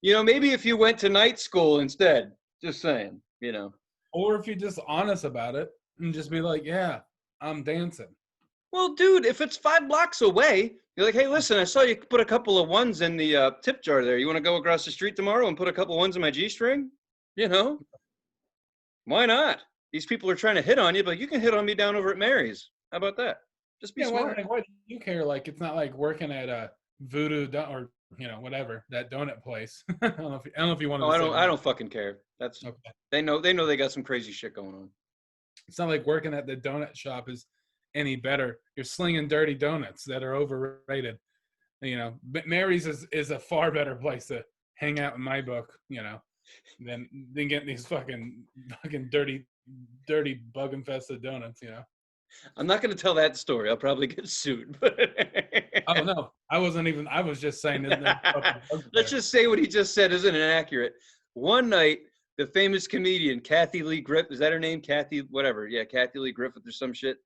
You know, maybe if you went to night school instead. Just saying, you know. Or if you're just honest about it and just be like, yeah, I'm dancing. Well, dude, if it's 5 blocks away, you're like, hey, listen, I saw you put a couple of ones in the tip jar there. You want to go across the street tomorrow and put a couple of ones in my G-string? You know? Why not? These people are trying to hit on you, but you can hit on me down over at Mary's. How about that? Just be smart. Why do you care? Like, it's not like working at a Voodoo or, you know, whatever, that donut place. I don't know if you want to. I don't fucking care. That's okay. They know they got some crazy shit going on. It's not like working at the donut shop is any better. You're slinging dirty donuts that are overrated. You know, but Mary's is a far better place to hang out in my book, you know, than getting these fucking dirty bug infested donuts, you know. I'm not going to tell that story. I'll probably get sued. Oh no, I wasn't even. I was just saying. Let's just say what he just said isn't inaccurate. One night, the famous comedian Kathy Lee Griffith, is that her name? Kathy, whatever. Yeah, Kathy Lee Griffith or some shit.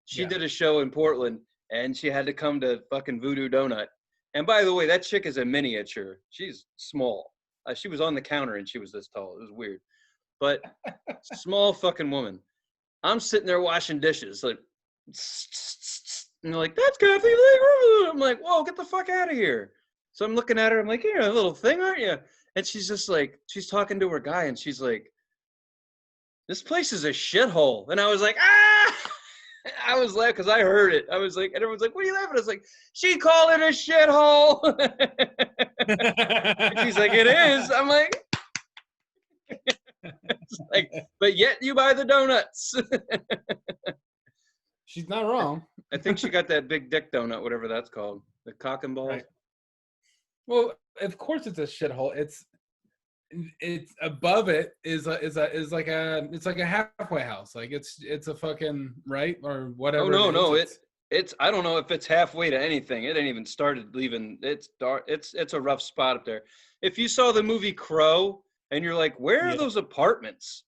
She did a show in Portland, and she had to come to fucking Voodoo Donut. And by the way, that chick is a miniature. She's small. She was on the counter, and she was this tall. It was weird. But small fucking woman. I'm sitting there washing dishes, like, and they're like, that's Kathy Lee. I'm like, whoa, get the fuck out of here. So I'm looking at her. I'm like, you're a little thing, aren't you? And she's just like, she's talking to her guy, and she's like, this place is a shithole. And I was like, ah! I was laughing because I heard it. I was like, and everyone's like, what are you laughing at? I was like, she called it a shithole. She's like, it is. I'm like, it's like, but yet you buy the donuts. She's not wrong. I think she got that big dick donut, whatever that's called, the cock and balls. Right. Well, of course it's a shithole. It's above it is like a halfway house. Like it's a fucking right or whatever. Oh no, it's I don't know if it's halfway to anything. It ain't even started leaving. It's dark. It's a rough spot up there. If you saw the movie Crow and you're like, where are those apartments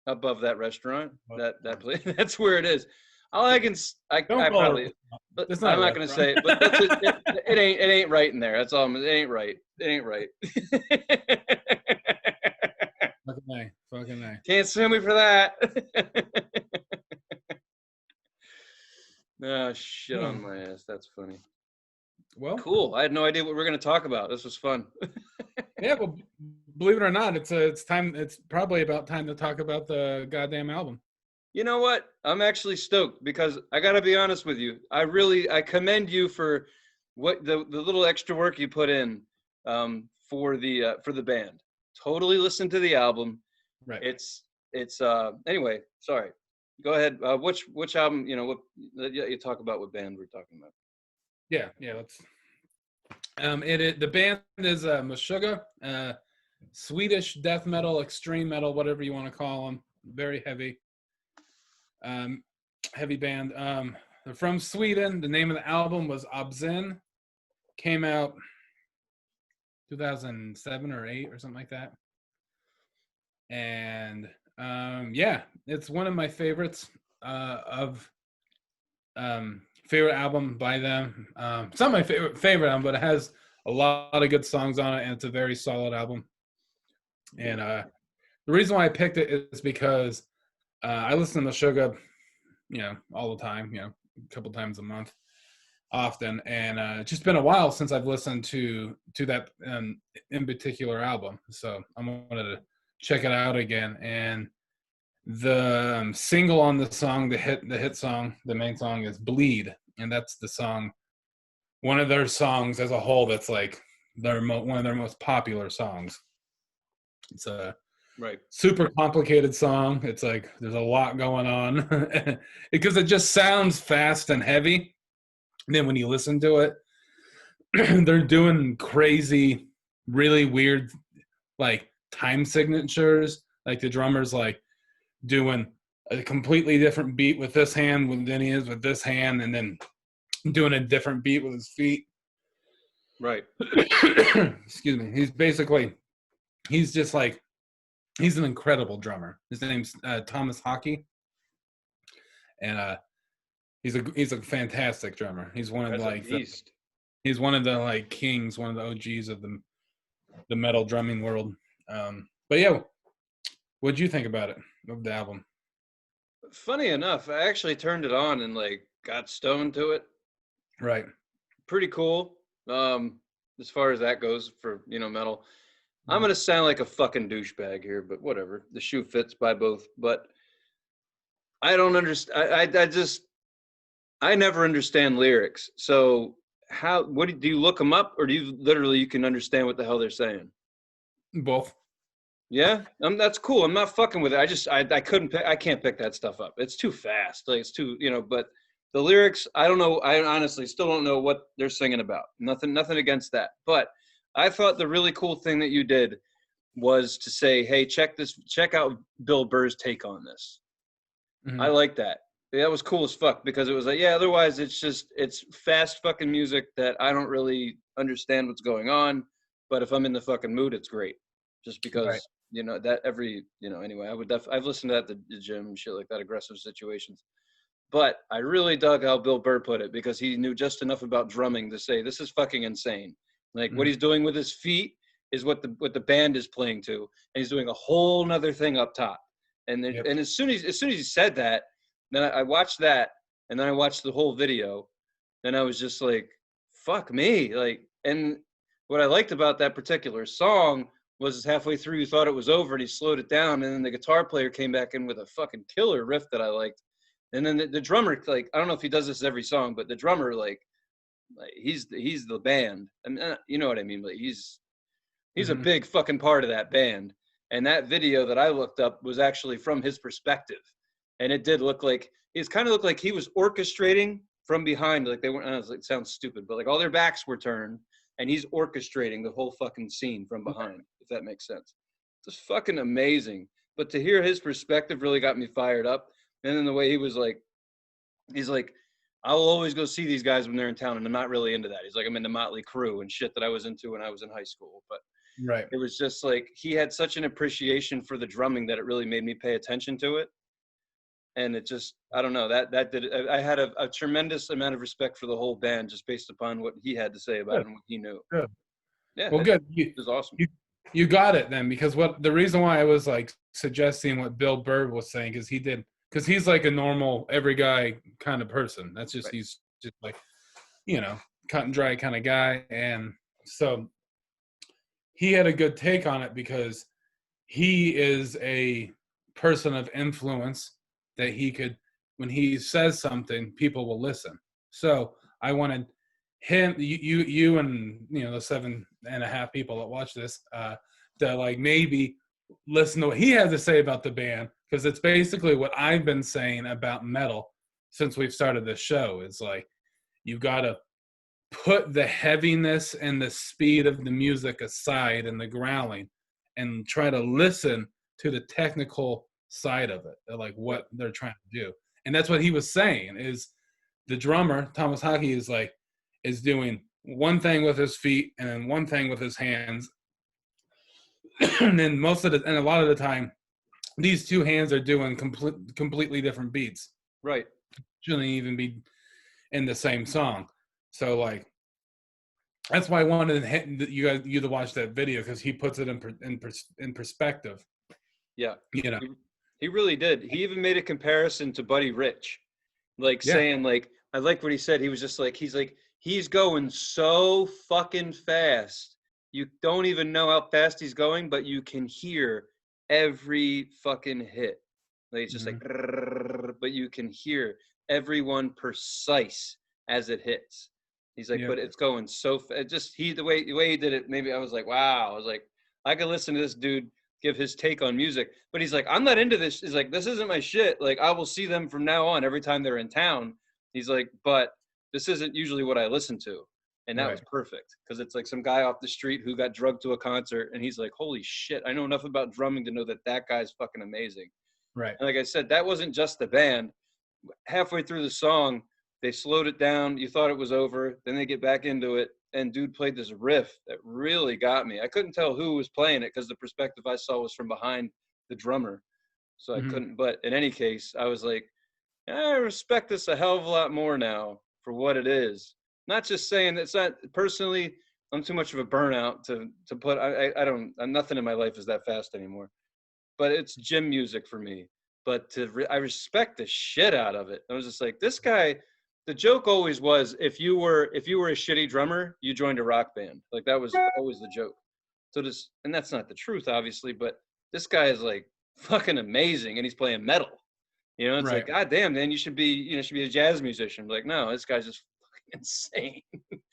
above that restaurant? That place. That's where it is. All I probably, but I'm not going to say it, but it ain't right in there. That's all. It ain't right. It ain't right. Fucking A. Can't sue me for that. Oh, shit on my ass. That's funny. Well, cool. I had no idea what we were going to talk about. This was fun. Yeah, well, believe it or not, it's time. It's probably about time to talk about the goddamn album. You know what? I'm actually stoked because I got to be honest with you. I commend you for what the little extra work you put in for the band. Totally listen to the album. Right. It's anyway, sorry. Go ahead. Which album, you talk about what band we're talking about. Yeah, let's the band is Meshuggah, Swedish death metal, extreme metal, whatever you want to call them. Very heavy. Heavy band. They're from Sweden. The name of the album was Obzen. Came out 2007 or 8 or something like that. And it's one of my favorites of favorite album by them. It's not my favorite album, but it has a lot of good songs on it, and it's a very solid album. And the reason why I picked it is because I listen to Meshuggah, all the time, a couple times a month, often, and it's just been a while since I've listened to that in particular album. So I wanted to check it out again. And the single on the song, the hit song, the main song is "Bleed," and that's the song, one of their songs as a whole that's like one of their most popular songs. It's a super complicated song. It's like there's a lot going on because it just sounds fast and heavy. And then when you listen to it, they're doing crazy, really weird, like time signatures. Like the drummer's like doing a completely different beat with this hand than he is with this hand, and then doing a different beat with his feet. Right. Excuse me. He's an incredible drummer. His name's Thomas Hockey, and he's a fantastic drummer. He's one of he's one of the like kings, one of the OGs of the metal drumming world. But yeah, what'd you think about it, of the album? Funny enough, I actually turned it on and like got stoned to it. Right. Pretty cool. As far as that goes for metal. I'm going to sound like a fucking douchebag here, but whatever. The shoe fits by both. But I don't understand. I never understand lyrics. So do you look them up, or do you can understand what the hell they're saying? Both. Yeah, that's cool. I'm not fucking with it. I can't pick that stuff up. It's too fast. Like it's too, but the lyrics, I don't know. I honestly still don't know what they're singing about. Nothing against that. But I thought the really cool thing that you did was to say, hey, check out Bill Burr's take on this. Mm-hmm. I like that. that was cool as fuck because it was like, yeah, otherwise it's fast fucking music that I don't really understand what's going on, but if I'm in the fucking mood, it's great. Just Right. because, anyway, I've listened to that at the gym and shit like that, aggressive situations. But I really dug how Bill Burr put it because he knew just enough about drumming to say this is fucking insane. Like what Mhm. he's doing with his feet is what the band is playing to, and he's doing a whole nother thing up top. Yep. And as soon as he said that, then I watched that, and then I watched the whole video, and I was just like, fuck me. Like, and what I liked about that particular song was halfway through you thought it was over and he slowed it down, and then the guitar player came back in with a fucking killer riff that I liked. And then the drummer, like, I don't know if he does this every song, but the drummer, like he's the band. I mean, you know what I mean? Like he's a Mhm. big fucking part of that band. And that video that I looked up was actually from his perspective, and it did look like kind of looked like he was orchestrating from behind. Like they weren't. I was like, it sounds stupid, but like all their backs were turned, and he's orchestrating the whole fucking scene from behind. If that makes sense, it's just fucking amazing. But to hear his perspective really got me fired up. And then the way he was like, he's like, I will always go see these guys when they're in town, and I'm not really into that. He's like, I'm into Motley Crue and shit that I was into when I was in high school. But Right. it was just like he had such an appreciation for the drumming that it really made me pay attention to it. And it just, I don't know, that did it. I had a tremendous amount of respect for the whole band just based upon what he had to say about Good. it and what he knew. Good. Yeah, Well, it good. You, was awesome. you you got it then, because what the reason why I was like suggesting what Bill Burr was saying is because he's like a normal every guy kind of person. That's just Right. he's just like, you know, cut and dry kind of guy, and so he had a good take on it because he is a person of influence that he could, when he says something, people will listen. So I wanted him, you and the 7.5 people that watch this, to like maybe listen to what he has to say about the band, because it's basically what I've been saying about metal since we've started this show. Is like you got to put the heaviness and the speed of the music aside and the growling and try to listen to the technical side of it, like Yep. what they're trying to do. And that's what he was saying is the drummer, Thomas Hockey, is doing one thing with his feet and then one thing with his hands. And then and a lot of the time, these two hands are doing completely different beats. Right. Shouldn't even be in the same song. So like, that's why I wanted you to watch that video, because he puts it in perspective. Yeah. You know. He really did. He even made a comparison to Buddy Rich, like Yeah. saying like, I like what he said. He was just like, he's going so fucking fast. You don't even know how fast he's going, but you can hear every fucking hit. Like it's just like, Mhm. but you can hear everyone precise as it hits. He's like, Yep. but it's going so fast. Just the way he did it. Maybe I was like, wow. I was like, I could listen to this dude give his take on music, but he's like, I'm not into this. He's like, this isn't my shit. Like, I will see them from now on every time they're in town. He's like, but this isn't usually what I listen to. And that was Right. perfect because it's like some guy off the street who got drugged to a concert, and he's like, holy shit, I know enough about drumming to know that guy's fucking amazing. Right. And like I said, that wasn't just the band. Halfway through the song, they slowed it down. You thought it was over. Then they get back into it. And dude played this riff that really got me. I couldn't tell who was playing it because the perspective I saw was from behind the drummer. So I Mhm. couldn't. But in any case, I was like, I respect this a hell of a lot more now for what it is. Not just saying it's not personally. I'm too much of a burnout to put. I don't. Nothing in my life is that fast anymore. But it's gym music for me. But I respect the shit out of it. I was just like, this guy. The joke always was, if you were a shitty drummer, you joined a rock band. Like that was always the joke. So this, and that's not the truth, obviously. But this guy is like fucking amazing, and he's playing metal. It's like, Right. God damn, man, you should be a jazz musician. Like, no, this guy's just fucking insane.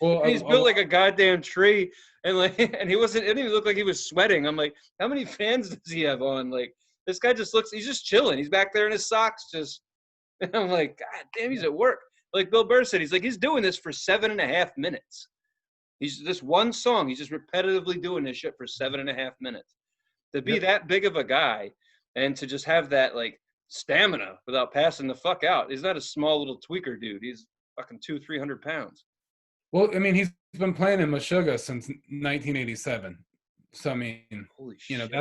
Well, And he's built like a goddamn tree, and like, and he wasn't. It didn't even look like he was sweating. I'm like, how many fans does he have on? Like, this guy just looks. He's just chilling. He's back there in his socks, just. And I'm like, God damn, he's at work. Like Bill Burr said, he's doing this for 7.5 minutes. He's this one song. He's just repetitively doing this shit for 7.5 minutes. To be yep. that big of a guy, and to just have that like stamina without passing the fuck out. He's not a small little tweaker dude. He's fucking 200-300 pounds. Well, I mean, he's been playing in Meshuggah since 1987. So I mean, Holy you know, shit.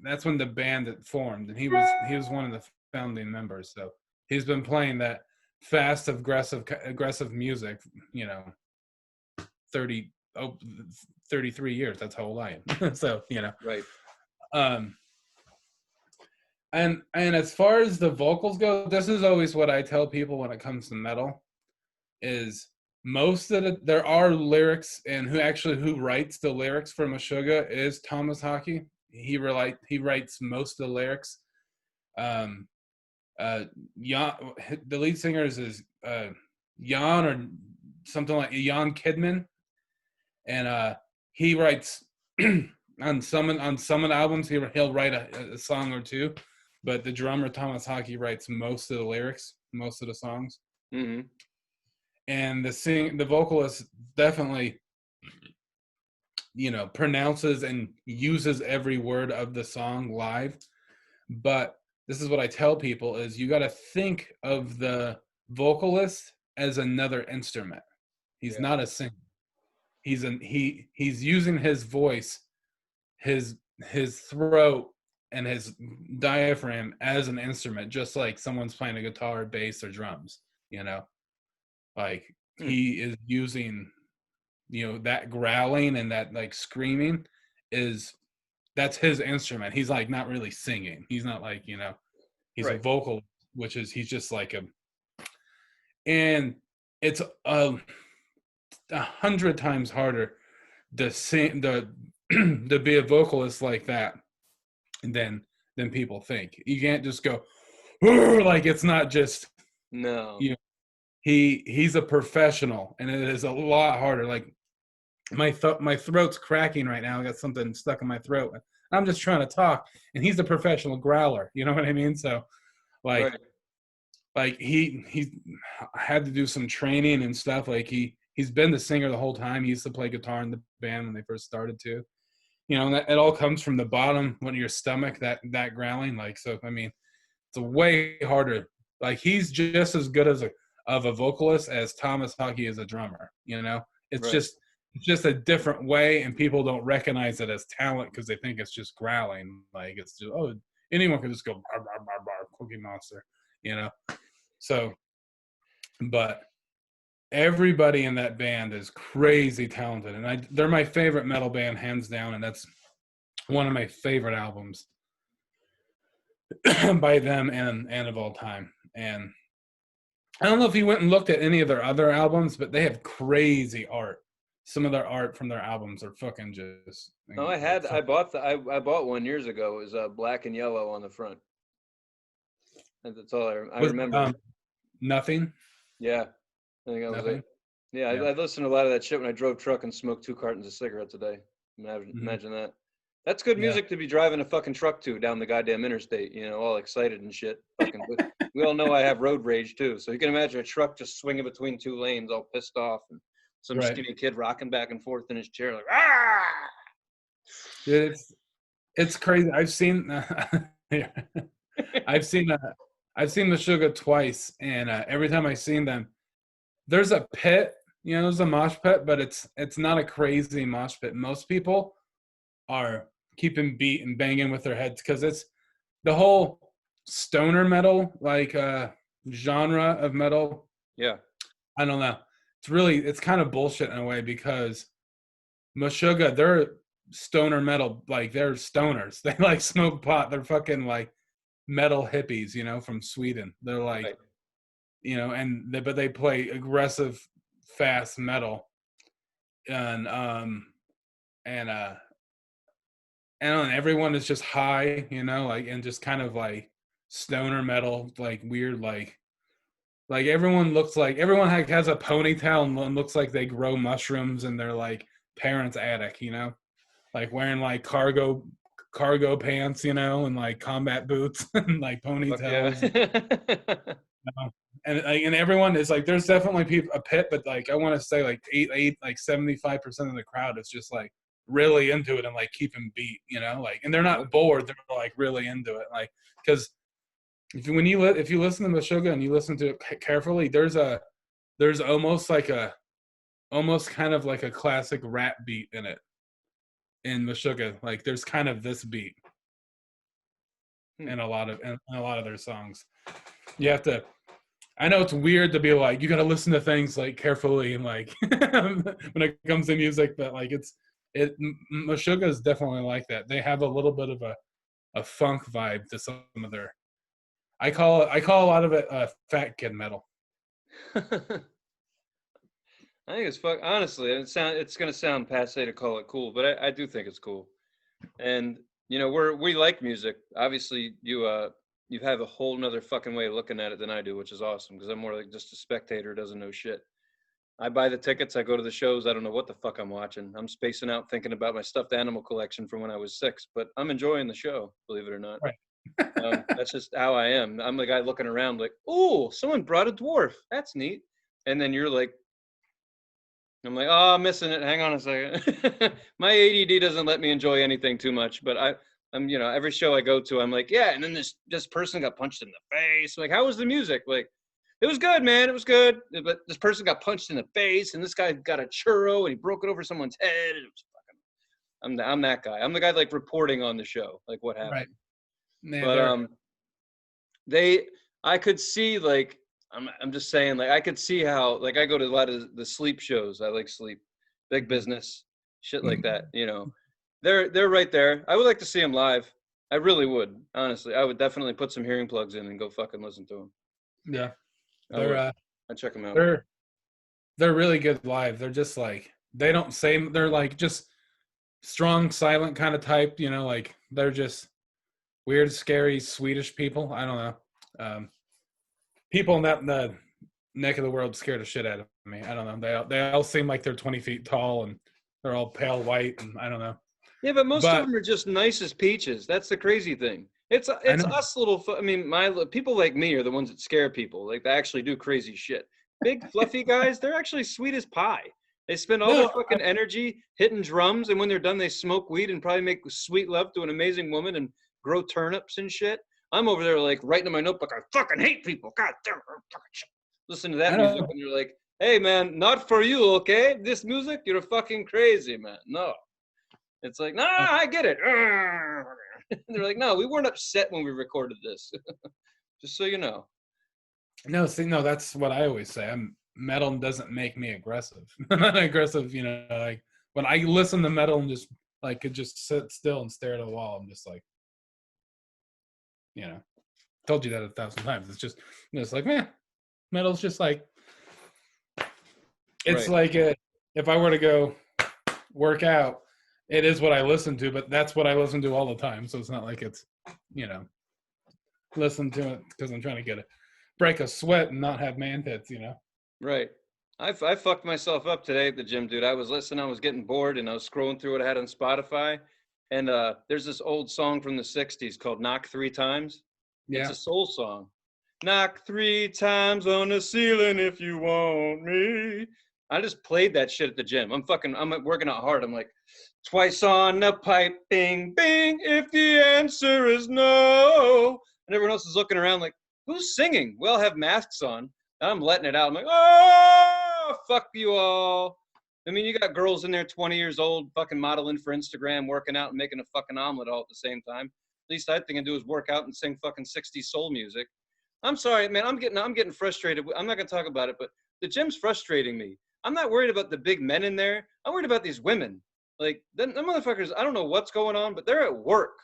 that's when the band formed, and he was one of the founding members. So he's been playing that fast, aggressive music. You know, 33 years. That's how old I am. So you know, Right. And as far as the vocals go, this is always what I tell people when it comes to metal, is most of it, there are lyrics, and who writes the lyrics for Meshuggah is Thomas Hockey. He writes most of the lyrics. Jan, the lead singer is Jan or something like Jan Kidman, and he writes on some of the albums. He'll write a song or two, but the drummer Thomas Hockey writes most of the lyrics, most of the songs. Mm-hmm. And the vocalist definitely, you know, pronounces and uses every word of the song live. But this is what I tell people is you got to think of the vocalist as another instrument. He's not a singer. He's using his voice, his throat and his diaphragm as an instrument, just like someone's playing a guitar, bass, or drums, you know. Like he is using, you know, that growling and that like screaming that's his instrument. He's like not really singing. He's not like, you know, he's a vocal, he's just like and it's 100 times harder to sing to be a vocalist like that than people think. You can't just go like, it's not just, you know, he's a professional, and it is a lot harder. Like my throat's cracking right now. I got something stuck in my throat. I'm just trying to talk, and he's a professional growler. You know what I mean? So, like he had to do some training and stuff. Like he's been the singer the whole time. He used to play guitar in the band when they first started too. You know, and it all comes from the bottom, when your stomach, that growling. Like, so I mean, it's a way harder. Like he's just as good of a vocalist as Thomas Hockey is a drummer. You know, it's just a different way, and people don't recognize it as talent because they think it's just growling. Like it's just, oh, anyone can just go bar bar bar bar, Cookie Monster, you know. So, but everybody in that band is crazy talented, and they're my favorite metal band hands down, and that's one of my favorite albums by them and of all time. And I don't know if you went and looked at any of their other albums, but they have crazy art. Some of their art from their albums are fucking just. No, I bought one years ago. It was black and yellow on the front. That's all I remember. Nothing. Yeah, I think that was it. Yeah, I listened to a lot of that shit when I drove truck and smoked 2 cartons of cigarettes a day. Imagine that. That's good music to be driving a fucking truck to down the goddamn interstate, you know, all excited and shit. Fucking, we all know I have road rage too, so you can imagine a truck just swinging between 2 lanes, all pissed off, and some skinny kid rocking back and forth in his chair like, ah! Dude, it's crazy. I've seen Meshuggah twice, and every time I've seen them, there's a pit, you know, there's a mosh pit, but it's not a crazy mosh pit. Most people are keeping beat and banging with their heads because it's the whole stoner metal, like genre of metal. Yeah. I don't know. It's kind of bullshit in a way, because Meshuggah, they're stoner metal, like they're stoners. They like smoke pot. They're fucking like metal hippies, you know, from Sweden. They're like, you know, but they play aggressive, fast metal, and everyone is just high, you know, like, and just kind of like stoner metal, like weird, like everyone has a ponytail and looks like they grow mushrooms in their like parents' attic, you know, like wearing like cargo pants, you know, and like combat boots and like ponytails. You know? And everyone is like, there's definitely a pit, but like I want to say like 75% of the crowd is just like really into it and like keeping beat, you know, like, and they're not bored, they're like really into it, like, because If you listen to Meshuggah and you listen to it carefully, there's almost kind of like a classic rap beat in it in Meshuggah. Like there's kind of this beat in a lot of their songs. You have to. I know it's weird to be like you got to listen to things like carefully and like when it comes to music, but like Meshuggah is definitely like that. They have a little bit of a funk vibe to some of their. I call a lot of it fat kid metal. I think it's fuck. Honestly, it's gonna sound passe to call it cool, but I do think it's cool. And you know, we like music. Obviously, you have a whole nother fucking way of looking at it than I do, which is awesome because I'm more like just a spectator who doesn't know shit. I buy the tickets, I go to the shows, I don't know what the fuck I'm watching. I'm spacing out thinking about my stuffed animal collection from when I was 6, but I'm enjoying the show, believe it or not. Right. That's just how I am. I'm the guy looking around like, oh, someone brought a dwarf. That's neat. And then you're like, I'm like, oh, I'm missing it. Hang on a second. My ADD doesn't let me enjoy anything too much, but I'm, you know, every show I go to, I'm like, yeah. And then this person got punched in the face. Like, how was the music? Like, it was good, man. It was good. But this person got punched in the face, and this guy got a churro, and he broke it over someone's head. And it was fucking. I'm that guy. I'm the guy like reporting on the show, like what happened. Right. Man, But I could see like I'm just saying like I could see how like I go to a lot of the sleep shows. I like sleep, Big Business, shit like that. You know, they're right there. I would like to see them live. I really would. Honestly, I would definitely put some hearing plugs in and go fucking listen to them. Yeah, I'd check them out. They're really good live. They're just like they don't say they're like just strong, silent kind of type. You know, like they're just weird, scary Swedish people. I don't know. People in the neck of the world scared the shit out of me. I don't know. They all seem like they're 20 feet tall and they're all pale white and I don't know. Yeah, but most of them are just nice as peaches. That's the crazy thing. It's us little. I mean, people like me are the ones that scare people. Like they actually do crazy shit. Big fluffy guys, they're actually sweet as pie. They spend all their fucking energy hitting drums, and when they're done, they smoke weed and probably make sweet love to an amazing woman and grow turnips and shit. I'm over there like writing in my notebook. I fucking hate people. God damn it. Listen to that music, and you're like, hey man, not for you, okay? This music, you're fucking crazy, man. No. It's like, nah, I get it. They're like, no, we weren't upset when we recorded this. Just so you know. No, that's what I always say. Metal doesn't make me aggressive. I'm not aggressive, you know, like when I listen to metal and just like could just sit still and stare at a wall, I'm just like, you know, told you that 1,000 times. It's just like, man, metal's just like, it's right. Like if I were to go work out, it is what I listen to, but that's what I listen to all the time. So it's not like it's, you know, listen to it because I'm trying to break a sweat and not have man tits, you know? Right. I fucked myself up today at the gym, dude. I was listening, I was getting bored, and I was scrolling through what I had on Spotify. And there's this old song from the 60s called Knock 3 Times. Yeah. It's a soul song. Knock 3 times on the ceiling if you want me. I just played that shit at the gym. I'm working out hard. I'm like, twice on the pipe, bing, bing, if the answer is no. And everyone else is looking around like, who's singing? We all have masks on. And I'm letting it out. I'm like, oh, fuck you all. I mean, you got girls in there 20 years old, fucking modeling for Instagram, working out and making a fucking omelet all at the same time. At least I think I do is work out and sing fucking 60s soul music. I'm sorry, man. I'm getting frustrated. I'm not going to talk about it, but the gym's frustrating me. I'm not worried about the big men in there. I'm worried about these women. Like, them motherfuckers, I don't know what's going on, but they're at work.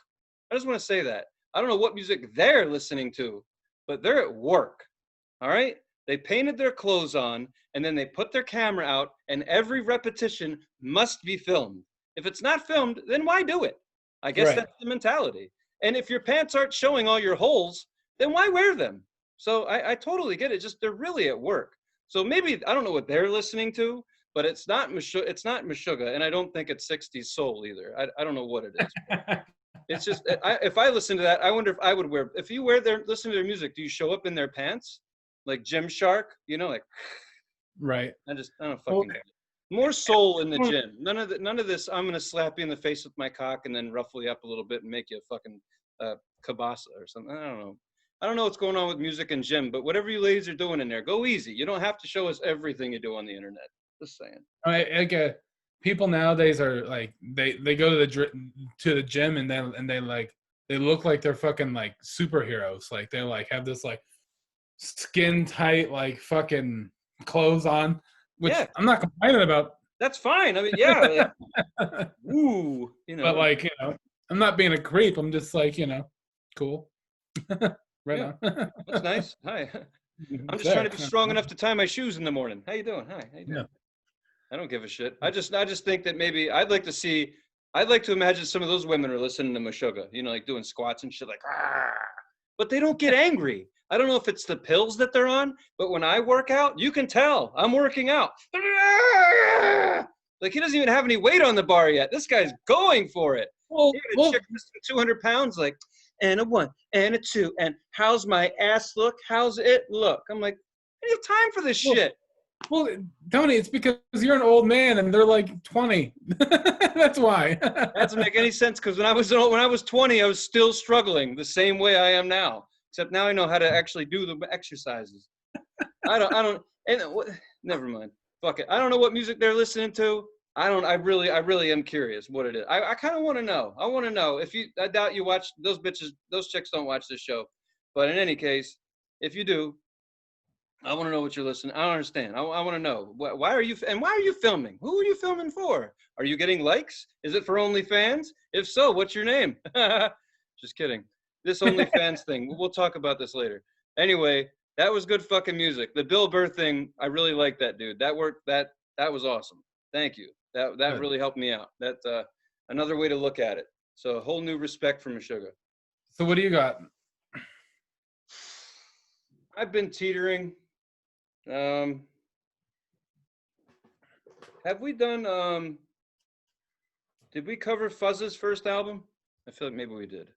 I just want to say that. I don't know what music they're listening to, but they're at work. All right? They painted their clothes on, and then they put their camera out, and every repetition must be filmed. If it's not filmed, then why do it? I guess That's the mentality. And if your pants aren't showing all your holes, then why wear them? So I totally get it. Just they're really at work. So maybe, I don't know what they're listening to, but it's not Meshuggah, and I don't think it's 60s soul either. I don't know what it is. It's just, if I listen to that, I wonder if I would wear, if you listen to their music, do you show up in their pants? Like Gymshark, you know, like. Right. I don't fucking get it. More soul in the gym. None of this, I'm going to slap you in the face with my cock and then ruffle you up a little bit and make you a fucking kielbasa or something. I don't know. I don't know what's going on with music and gym, but whatever you ladies are doing in there, go easy. You don't have to show us everything you do on the internet. Just saying. People nowadays are like they go to the gym and they look like they're fucking like superheroes. Like they like have this like skin tight like fucking clothes on, which Yeah, I'm not complaining about. that's fine. I mean, yeah. Like, woo, But like, I'm not being a creep. I'm just like, cool. Right yeah, on. that's nice. Hi. I'm just trying to be strong enough to tie my shoes in the morning. How you doing? Hi. How you doing? Yeah. I don't give a shit. I just think that maybe I'd like to imagine some of those women are listening to Meshuggah, like doing squats and shit, like, ah, but they don't get angry. I don't know if it's the pills that they're on, but when I work out, you can tell I'm working out. Like he doesn't even have any weight on the bar yet. This guy's going for it. Well, He had a chick 200 pounds, like, and a 1 and a 2, and how's my ass look? How's it look? I'm like, I don't have time for this shit. Well, Tony, it's because you're an old man and they're like 20. That's why. That doesn't make any sense because when I was 20, I was still struggling the same way I am now. Except now I know how to actually do the exercises. Never mind. Fuck it. I don't know what music they're listening to. I really am curious what it is. I kind of want to know. I want to know I doubt you watch those bitches, those chicks don't watch this show. But in any case, if you do, I want to know what you're listening. I don't understand. I want to know why are you filming? Who are you filming for? Are you getting likes? Is it for OnlyFans? If so, what's your name? Just kidding. This OnlyFans thing. We'll talk about this later. Anyway, that was good fucking music. The Bill Burr thing, I really like that, dude. That worked. That was awesome. Thank you. That really helped me out. That's another way to look at it. So a whole new respect for Meshuggah. So what do you got? I've been teetering. Have we done did we cover Fuzz's first album? I feel like maybe we did.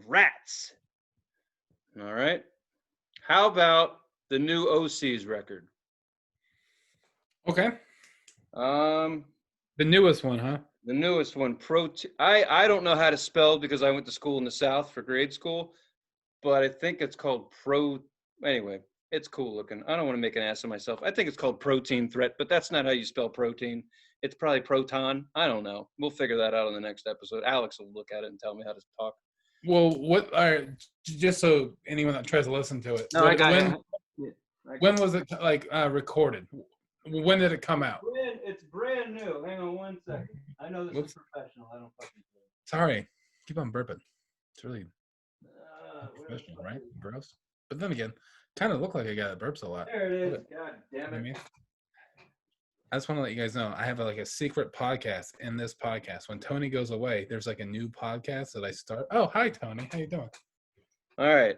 Rats. All right. How about the new OC's record? Okay. The newest one, huh? The newest one, I don't know how to spell because I went to school in the South for grade school, but I think it's called anyway, it's cool looking. I don't want to make an ass of myself. I think it's called Protein Threat, but that's not how you spell protein. It's probably proton. I don't know. We'll figure that out in the next episode. Alex will look at it and tell me how to talk. Well, all right, just so anyone that tries to listen to it. No, I got it. When was it recorded? When did it come out? It's brand new. Hang on 1 second. I know this is professional. I don't fucking do it. Sorry. Keep on burping. It's really professional, right? Gross. But then again, kind of look like a guy that burps a lot. There it is. God damn it. You know I just want to let you guys know I have a secret podcast in this podcast. When Tony goes away, there's like a new podcast that I start. Oh, hi Tony. How you doing? All right.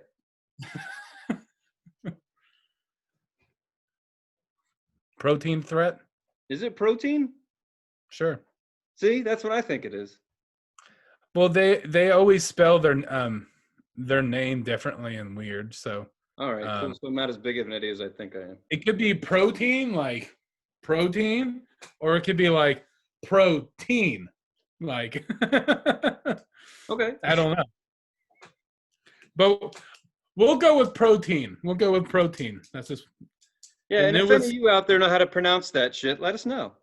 Protein Threat? Is it protein? Sure. See, that's what I think it is. Well, they always spell their name differently and weird. So. All right. Cool. So I'm not as big of an idiot as I think I am. It could be protein, like protein, or it could be like protein, like. Okay. I don't know. But we'll go with protein. That's just. Yeah, and if any of you out there know how to pronounce that shit, let us know.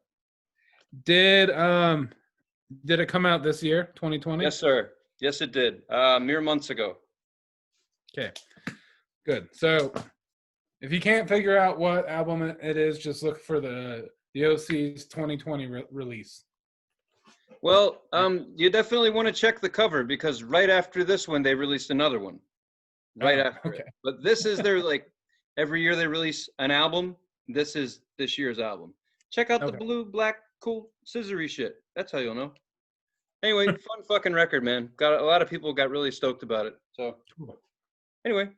Did it come out this year, 2020? Yes, sir. Yes, it did. Mere months ago. Okay, good. So, if you can't figure out what album it is, just look for the OC's 2020 release. Well, you definitely want to check the cover because right after this one, they released another one. Right after it. But this is their every year they release an album. This is this year's album. Check out the blue, black, cool, scissory shit. That's how you'll know. Anyway, fun fucking record, man. Got a lot of people got really stoked about it. So anyway,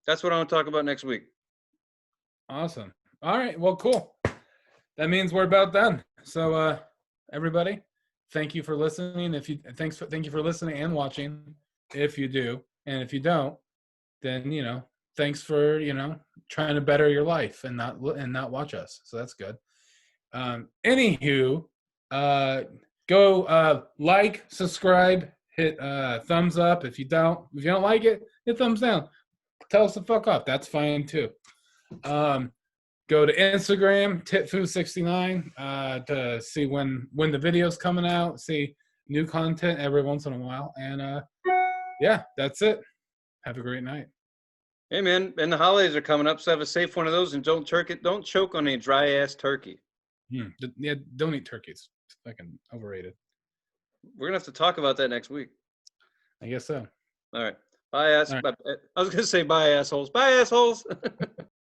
that's what I want to talk about next week. Awesome. All right. Well, cool. That means we're about done. So everybody, thank you for listening. Thank you for listening and watching. If you do, and if you don't, then thanks for trying to better your life and not watch us. So that's good. Anywho, go like, subscribe, hit thumbs up. If you don't like it, hit thumbs down. Tell us to fuck off. That's fine too. Go to Instagram, titfoo69, to see when the video's coming out, see new content every once in a while. And yeah, that's it. Have a great night. Hey man, and the holidays are coming up, so have a safe one of those, and don't choke on a dry ass turkey. Yeah, don't eat turkeys. It's fucking overrated. We're gonna have to talk about that next week. I guess so. All right. Bye, ass. All right. I was gonna say bye, assholes. Bye, assholes.